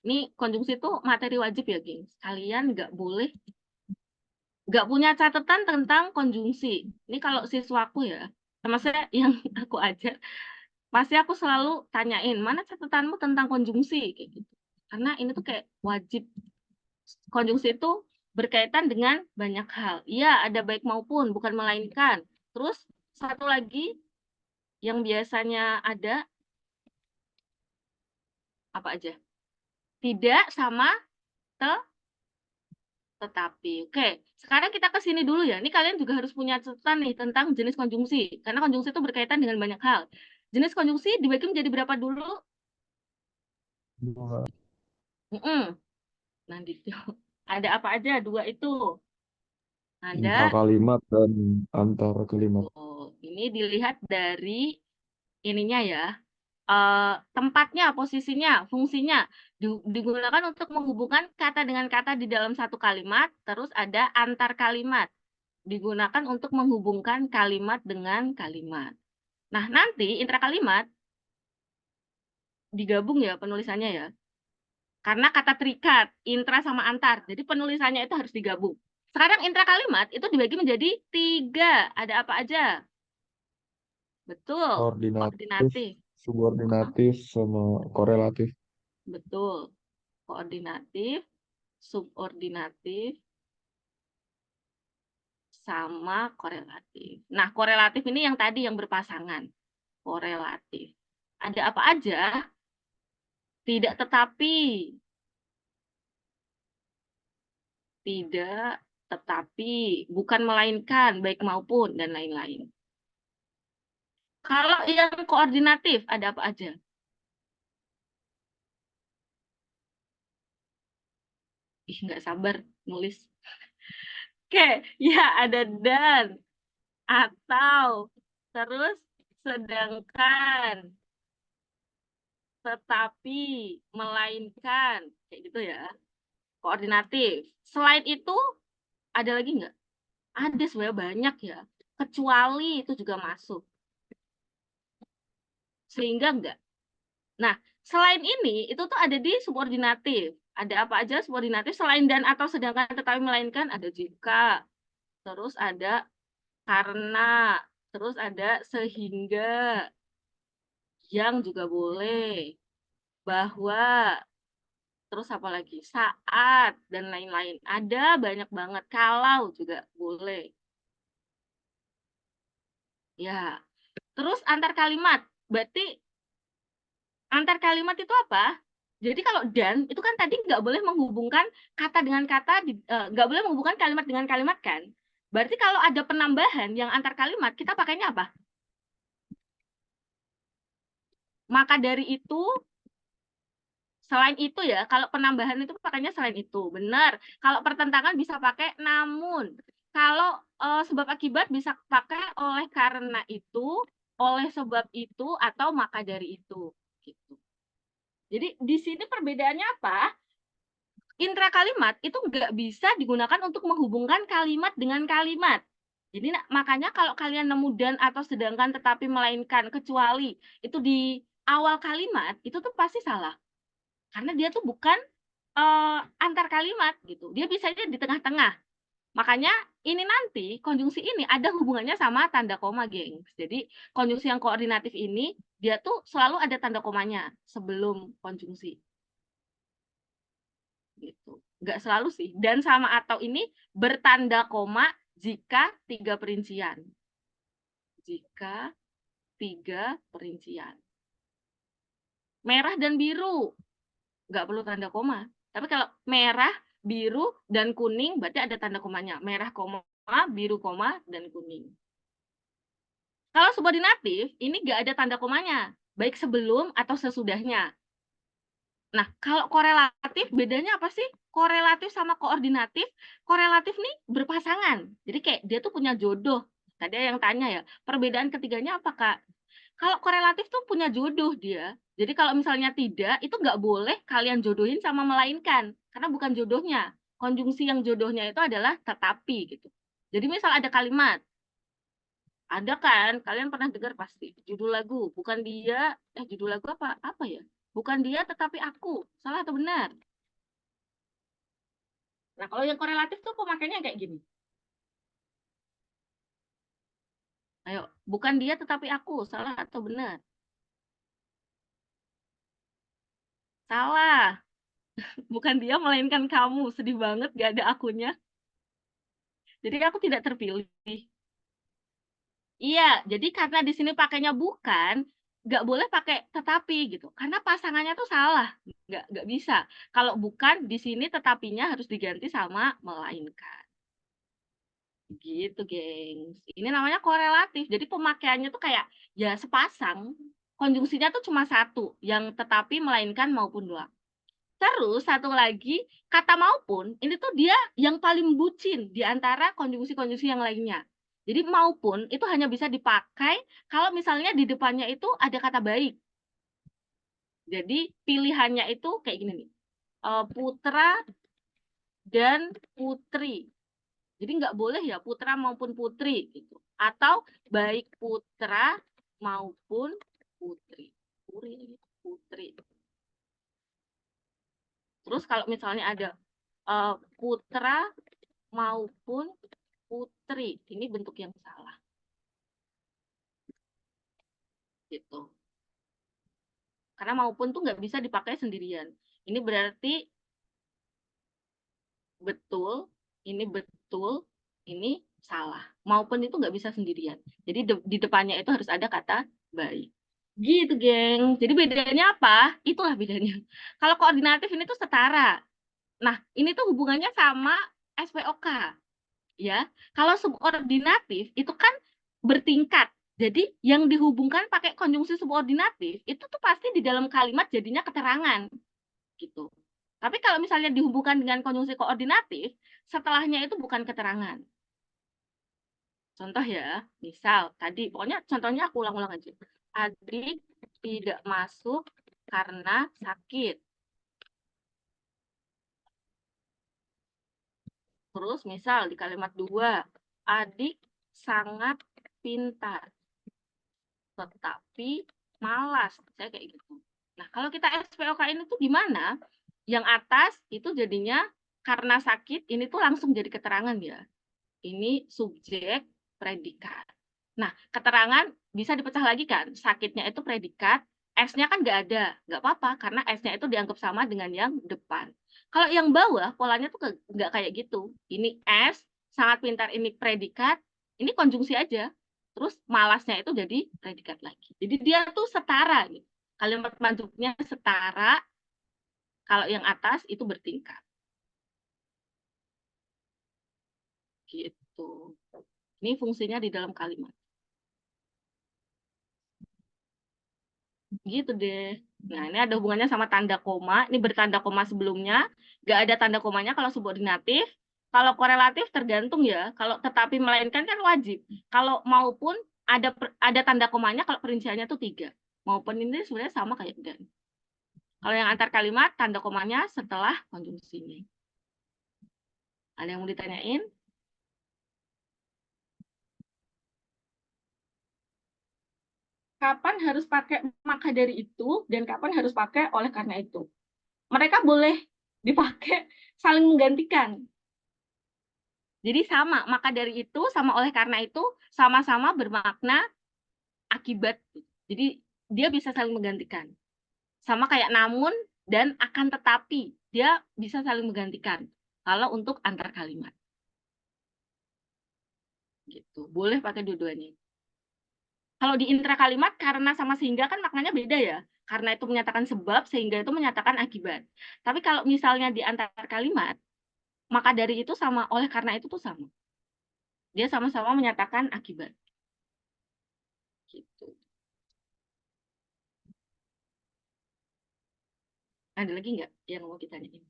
Ini konjungsi itu materi wajib ya, gengs. Kalian nggak punya catatan tentang konjungsi. Ini kalau siswaku ya, sama saya yang aku ajar, pasti aku selalu tanyain, mana catatanmu tentang konjungsi? Kayak gitu. Karena ini tuh kayak wajib. Konjungsi itu berkaitan dengan banyak hal. Iya, ada baik maupun, bukan melainkan. Terus satu lagi yang biasanya ada, apa aja? Tidak sama tetapi. Oke, sekarang kita ke sini dulu ya. Ini kalian juga harus punya catatan nih tentang jenis konjungsi. Karena konjungsi itu berkaitan dengan banyak hal. Jenis konjungsi dibagi menjadi berapa dulu? 2. Nanti ada apa aja? 2 itu. Ada. Intra-kalimat dan antara kalimat. Ini dilihat dari ininya ya. Tempatnya, posisinya, fungsinya digunakan untuk menghubungkan kata dengan kata di dalam satu kalimat. Terus ada antar kalimat. Digunakan untuk menghubungkan kalimat dengan kalimat. Nah, nanti intrakalimat digabung ya penulisannya ya. Karena kata terikat, intra sama antar. Jadi penulisannya itu harus digabung. Sekarang intrakalimat itu dibagi menjadi 3. Ada apa aja? Betul, Koordinatif, koordinatif. subordinatif, sama korelatif. Betul. Koordinatif, subordinatif, sama korelatif. Nah, korelatif ini yang tadi yang berpasangan. Korelatif. Ada apa aja? Tidak tetapi. Tidak tetapi. Bukan melainkan, baik maupun, dan lain-lain. Kalau yang koordinatif, ada apa aja? Ih, nggak sabar nulis. Oke, ya ada dan, atau, terus, sedangkan, tetapi, melainkan, kayak gitu ya. Koordinatif. Selain itu, ada lagi nggak? Ada sebenarnya banyak ya. Kecuali itu juga masuk. Sehingga enggak. Nah, selain ini, itu tuh ada di subordinatif. Ada apa aja subordinatif selain dan atau sedangkan tetapi melainkan? Ada jika. Terus ada karena. Terus ada sehingga. Yang juga boleh. Bahwa. Terus apa lagi? Saat dan lain-lain. Ada banyak banget. Kalau juga boleh. Ya. Terus antar kalimat. Berarti antar kalimat itu apa? Jadi kalau dan itu kan tadi nggak boleh menghubungkan kata dengan kata, nggak boleh menghubungkan kalimat dengan kalimat kan? Berarti kalau ada penambahan yang antar kalimat, kita pakainya apa? Maka dari itu, selain itu ya, kalau penambahan itu pakainya selain itu, benar. Kalau pertentangan bisa pakai namun. Kalau sebab akibat bisa pakai oleh karena itu, oleh sebab itu, atau maka dari itu. Gitu. Jadi di sini perbedaannya apa? Intrakalimat itu nggak bisa digunakan untuk menghubungkan kalimat dengan kalimat. Jadi makanya kalau kalian nemu dan atau sedangkan tetapi melainkan kecuali itu di awal kalimat itu tuh pasti salah. Karena dia tuh bukan antar kalimat gitu. Dia bisanya di tengah-tengah. Makanya ini nanti konjungsi ini ada hubungannya sama tanda koma, gengs. Jadi konjungsi yang koordinatif ini dia tuh selalu ada tanda komanya sebelum konjungsi. Gitu. Nggak selalu sih. Dan sama atau ini bertanda koma jika 3 perincian. Jika 3 perincian. Merah dan biru nggak perlu tanda koma. Tapi kalau merah, biru, dan kuning berarti ada tanda komanya. Merah, koma, biru, koma, dan kuning. Kalau subordinatif, ini nggak ada tanda komanya. Baik sebelum atau sesudahnya. Nah, kalau korelatif, bedanya apa sih? Korelatif sama koordinatif, korelatif nih berpasangan. Jadi kayak dia tuh punya jodoh. Tadi yang tanya ya, perbedaan ketiganya apa, Kak? Kalau korelatif tuh punya jodoh dia. Jadi kalau misalnya tidak, itu nggak boleh kalian jodohin sama melainkan. Karena bukan jodohnya. Konjungsi yang jodohnya itu adalah tetapi gitu. Jadi misal ada kalimat, ada kan, kalian pernah dengar pasti judul lagu, bukan dia, judul lagu apa ya? Bukan dia tetapi aku. Salah atau benar? Nah, kalau yang korelatif tuh pemakaiannya kayak gini. Ayo, bukan dia tetapi aku. Salah atau benar? Salah. Bukan dia melainkan kamu. Sedih banget gak ada akunya. Jadi aku tidak terpilih. Iya, jadi karena di sini pakainya bukan, nggak boleh pakai tetapi gitu. Karena pasangannya tuh salah. Nggak bisa. Kalau bukan, di sini tetapinya harus diganti sama melainkan. Gitu, gengs. Ini namanya korelatif. Jadi pemakaiannya tuh kayak ya sepasang. Konjungsinya tuh cuma satu, yang tetapi melainkan maupun dua. Terus satu lagi, kata maupun, ini tuh dia yang paling bucin di antara konjungsi-konjungsi yang lainnya. Jadi maupun itu hanya bisa dipakai kalau misalnya di depannya itu ada kata baik. Jadi pilihannya itu kayak gini nih. Putra dan putri. Jadi nggak boleh ya putra maupun putri gitu. Atau baik putra maupun putri. Putri. Terus kalau misalnya ada putra maupun putri. Ini bentuk yang salah. Gitu. Karena maupun tuh nggak bisa dipakai sendirian. Ini berarti betul, ini salah. Maupun itu nggak bisa sendirian. Jadi di depannya itu harus ada kata baik. Gitu, geng. Jadi bedanya apa? Itulah bedanya. Kalau koordinatif ini tuh setara. Nah, ini tuh hubungannya sama SPOK. Ya, kalau subordinatif itu kan bertingkat. Jadi yang dihubungkan pakai konjungsi subordinatif itu tuh pasti di dalam kalimat jadinya keterangan gitu. Tapi kalau misalnya dihubungkan dengan konjungsi koordinatif, setelahnya itu bukan keterangan. Contoh ya, misal tadi, pokoknya contohnya aku ulang-ulang aja. Adik tidak masuk karena sakit. Terus misal di kalimat 2, adik sangat pintar, tetapi malas. Saya kayak gitu. Nah, kalau kita SPOK ini tuh gimana? Yang atas itu jadinya karena sakit, ini tuh langsung jadi keterangan ya. Ini subjek, predikat. Nah, keterangan bisa dipecah lagi kan? Sakitnya itu predikat, S-nya kan nggak ada. Nggak apa-apa, karena S-nya itu dianggap sama dengan yang depan. Kalau yang bawah, polanya tuh nggak kayak gitu. Ini S, sangat pintar, ini predikat, ini konjungsi aja. Terus malasnya itu jadi predikat lagi. Jadi dia tuh setara. Gitu. Kalimat majuknya setara, kalau yang atas itu bertingkat. Gitu. Ini fungsinya di dalam kalimat. Gitu deh. Nah, ini ada hubungannya sama tanda koma. Ini bertanda koma sebelumnya. Nggak ada tanda komanya kalau subordinatif. Kalau korelatif tergantung ya. Kalau tetapi melainkan kan wajib. Kalau maupun ada tanda komanya kalau perinciannya tuh 3. Maupun ini sebenarnya sama kayak dan. Kalau yang antar kalimat, tanda komanya setelah konjungsinya. Ada yang mau ditanyain? Kapan harus pakai maka dari itu dan kapan harus pakai oleh karena itu? Mereka boleh dipakai saling menggantikan. Jadi sama, maka dari itu sama oleh karena itu sama-sama bermakna akibat. Jadi dia bisa saling menggantikan. Sama kayak namun dan akan tetapi, dia bisa saling menggantikan. Kalau untuk antar kalimat. Gitu. Boleh pakai dua-duanya. Kalau di intra kalimat karena sama sehingga kan maknanya beda ya. Karena itu menyatakan sebab, sehingga itu menyatakan akibat. Tapi kalau misalnya di antar kalimat, maka dari itu sama oleh karena itu tuh sama. Dia sama-sama menyatakan akibat. Gitu. Ada lagi nggak yang mau ditanyain?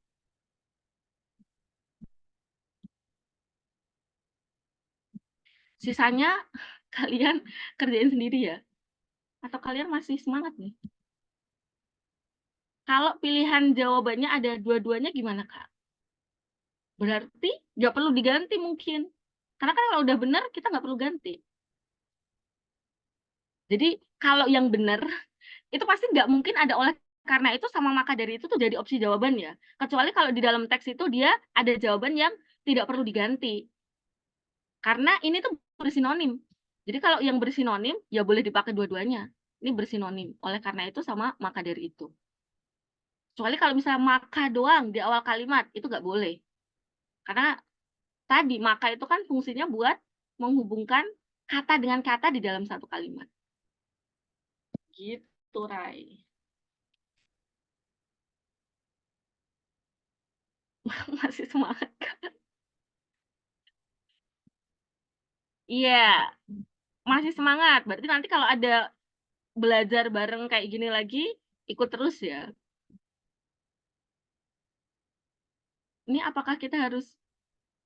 Sisanya kalian kerjain sendiri ya? Atau kalian masih semangat nih? Kalau pilihan jawabannya ada dua-duanya gimana, Kak? Berarti nggak perlu diganti mungkin. Karena kan kalau udah benar, kita nggak perlu ganti. Jadi kalau yang benar, itu pasti nggak mungkin ada oleh karena itu sama maka dari itu tuh jadi opsi jawaban ya. Kecuali kalau di dalam teks itu dia ada jawaban yang tidak perlu diganti. Karena ini tuh bersinonim. Jadi kalau yang bersinonim, ya boleh dipakai dua-duanya. Ini bersinonim. Oleh karena itu sama maka dari itu. Kecuali kalau misalnya maka doang di awal kalimat, itu nggak boleh. Karena tadi maka itu kan fungsinya buat menghubungkan kata dengan kata di dalam satu kalimat. Gitu, Rai. Masih semangat, Kak? Iya, masih semangat. Berarti nanti kalau ada belajar bareng kayak gini lagi, ikut terus ya. Ini apakah kita harus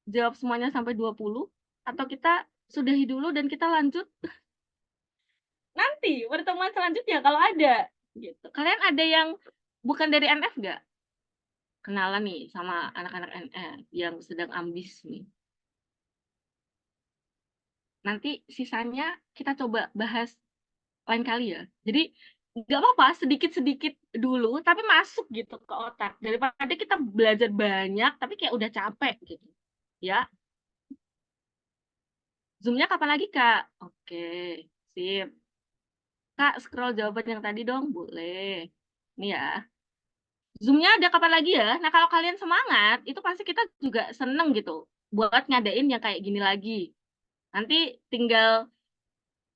jawab semuanya sampai 20? Atau kita sudahi dulu dan kita lanjut nanti pertemuan selanjutnya kalau ada. Gitu. Kalian ada yang bukan dari NF nggak? Kenalan nih sama anak-anak NF yang sedang ambis nih. Nanti sisanya kita coba bahas lain kali ya. Jadi nggak apa-apa sedikit-sedikit dulu tapi masuk gitu ke otak daripada kita belajar banyak tapi kayak udah capek gitu ya. Zoom-nya kapan lagi, Kak? Oke, sip. Kak, scroll jawaban yang tadi dong, boleh. Ini ya. Zoom-nya ada kapan lagi ya? Nah, kalau kalian semangat, itu pasti kita juga seneng gitu buat ngadain yang kayak gini lagi. Nanti tinggal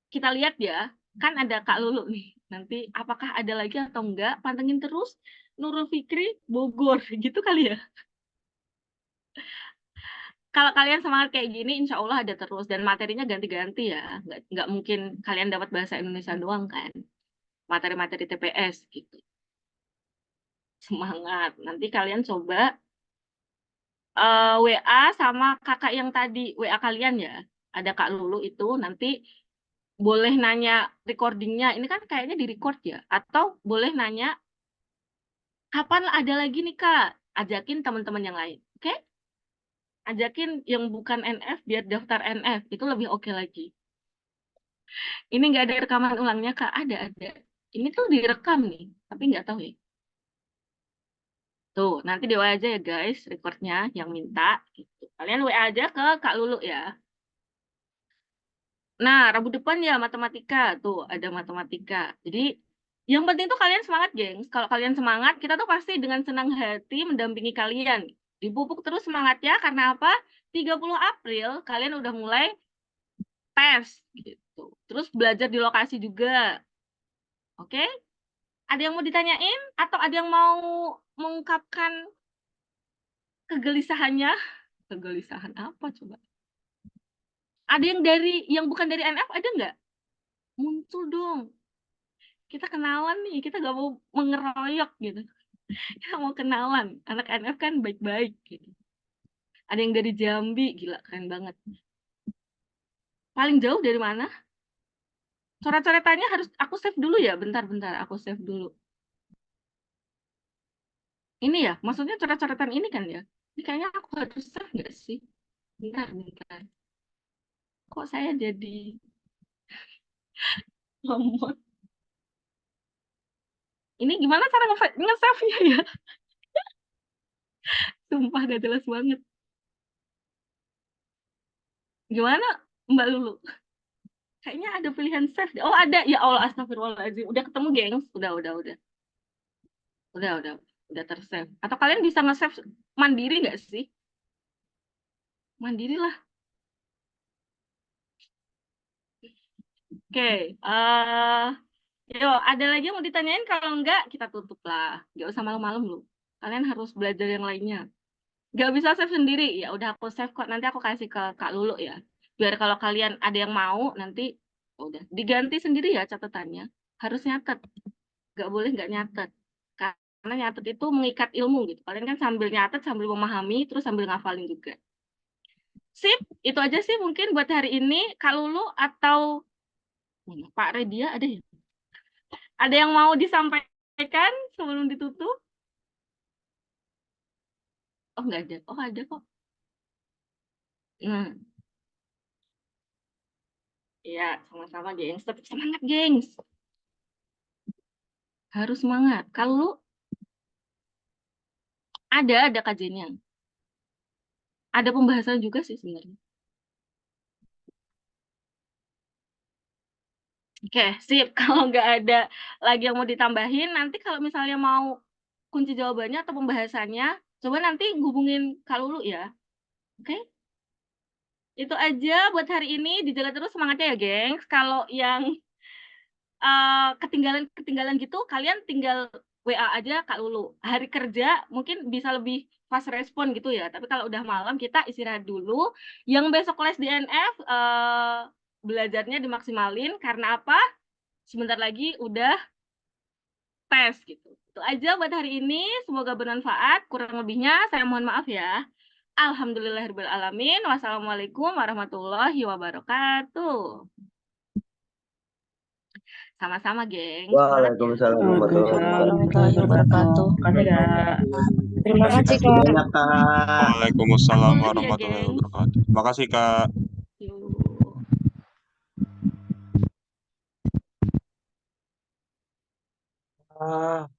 kita lihat ya, kan ada Kak Lulu nih. Nanti apakah ada lagi atau enggak, pantengin terus Nurul Fikri Bogor, gitu kali ya. Kalau kalian semangat kayak gini, insya Allah ada terus. Dan materinya ganti-ganti ya. Nggak mungkin kalian dapat bahasa Indonesia doang kan. Materi-materi TPS gitu. Semangat. Nanti kalian coba WA sama kakak yang tadi, WA kalian ya. Ada Kak Lulu itu, nanti boleh nanya recordingnya. Ini kan kayaknya di record ya. Atau boleh nanya, kapan ada lagi nih Kak? Ajakin teman-teman yang lain. Oke? Ajakin yang bukan NF biar daftar NF. Itu lebih oke lagi. Ini nggak ada rekaman ulangnya Kak. Ada. Ini tuh direkam nih. Tapi nggak tahu ya. Tuh, nanti di WA aja ya guys, recordnya yang minta. Gitu. Kalian WA aja ke Kak Lulu ya. Nah, Rabu depan ya matematika. Tuh, ada matematika. Jadi, yang penting tuh kalian semangat, gengs. Kalau kalian semangat, kita tuh pasti dengan senang hati mendampingi kalian. Dipupuk terus semangatnya, karena apa? 30 April, kalian udah mulai tes, gitu. Terus belajar di lokasi juga. Oke? Ada yang mau ditanyain? Atau ada yang mau mengungkapkan kegelisahannya? Kegelisahan apa coba? Ada yang bukan dari NF, ada nggak? Muncul dong. Kita kenalan nih, kita gak mau mengeroyok gitu. Kita mau kenalan. Anak NF kan baik-baik gitu. Ada yang dari Jambi, gila keren banget. Paling jauh dari mana? Coret-coretannya harus aku save dulu ya, bentar-bentar aku save dulu. Ini ya, maksudnya coret-coretan ini kan ya? Ini kayaknya aku harus save nggak sih? Bentar. Kok saya jadi ngomong? Ini gimana cara nge-save-nya ya? Sumpah gak jelas banget. Gimana Mbak Lulu? Kayaknya ada pilihan save. Oh ada, ya Allah astagfirullahaladzim. Udah ketemu gengs? Udah tersave. Atau kalian bisa nge-save mandiri nggak sih? Mandiri lah. Oke, yo ada lagi yang mau ditanyain? Kalau enggak, kita tutup lah. Nggak usah malam-malam lu. Kalian harus belajar yang lainnya. Nggak bisa save sendiri, ya udah aku save kok. Nanti aku kasih ke Kak Lulu ya. Biar kalau kalian ada yang mau, nanti udah diganti sendiri ya catatannya. Harus nyatet. Nggak boleh nggak nyatet. Karena nyatet itu mengikat ilmu gitu. Kalian kan sambil nyatet, sambil memahami, terus sambil ngafalin juga. Sip, itu aja sih mungkin buat hari ini. Kak Lulu atau Pak Redia ada ya? Ada yang mau disampaikan sebelum ditutup? Oh, nggak ada. Oh, ada kok. Nah, ya sama-sama, gengs. Tetap semangat, gengs. Harus semangat. Kalau ada kajiannya. Ada pembahasan juga sih sebenarnya. Oke, sip. Kalau nggak ada lagi yang mau ditambahin, nanti kalau misalnya mau kunci jawabannya atau pembahasannya, coba nanti hubungin Kak Lulu ya. Oke? Itu aja buat hari ini. Dijaga terus semangatnya ya, gengs. Kalau yang ketinggalan gitu, kalian tinggal WA aja Kak Lulu. Hari kerja mungkin bisa lebih fast respon gitu ya. Tapi kalau udah malam kita istirahat dulu. Yang besok les di NF belajarnya dimaksimalin karena apa? Sebentar lagi udah tes gitu. Itu aja buat hari ini. Semoga bermanfaat. Kurang lebihnya saya mohon maaf ya. Alhamdulillahirrahmanirrahim. Wassalamualaikum warahmatullahi wabarakatuh. Sama-sama, geng. Waalaikumsalam Warahmatullahi wabarakatuh. Terima kasih Kak. banyak, Kak. Waalaikumsalam Makasih ya, warahmatullahi geng. wabarakatuh. Terima kasih Kak. Yuk.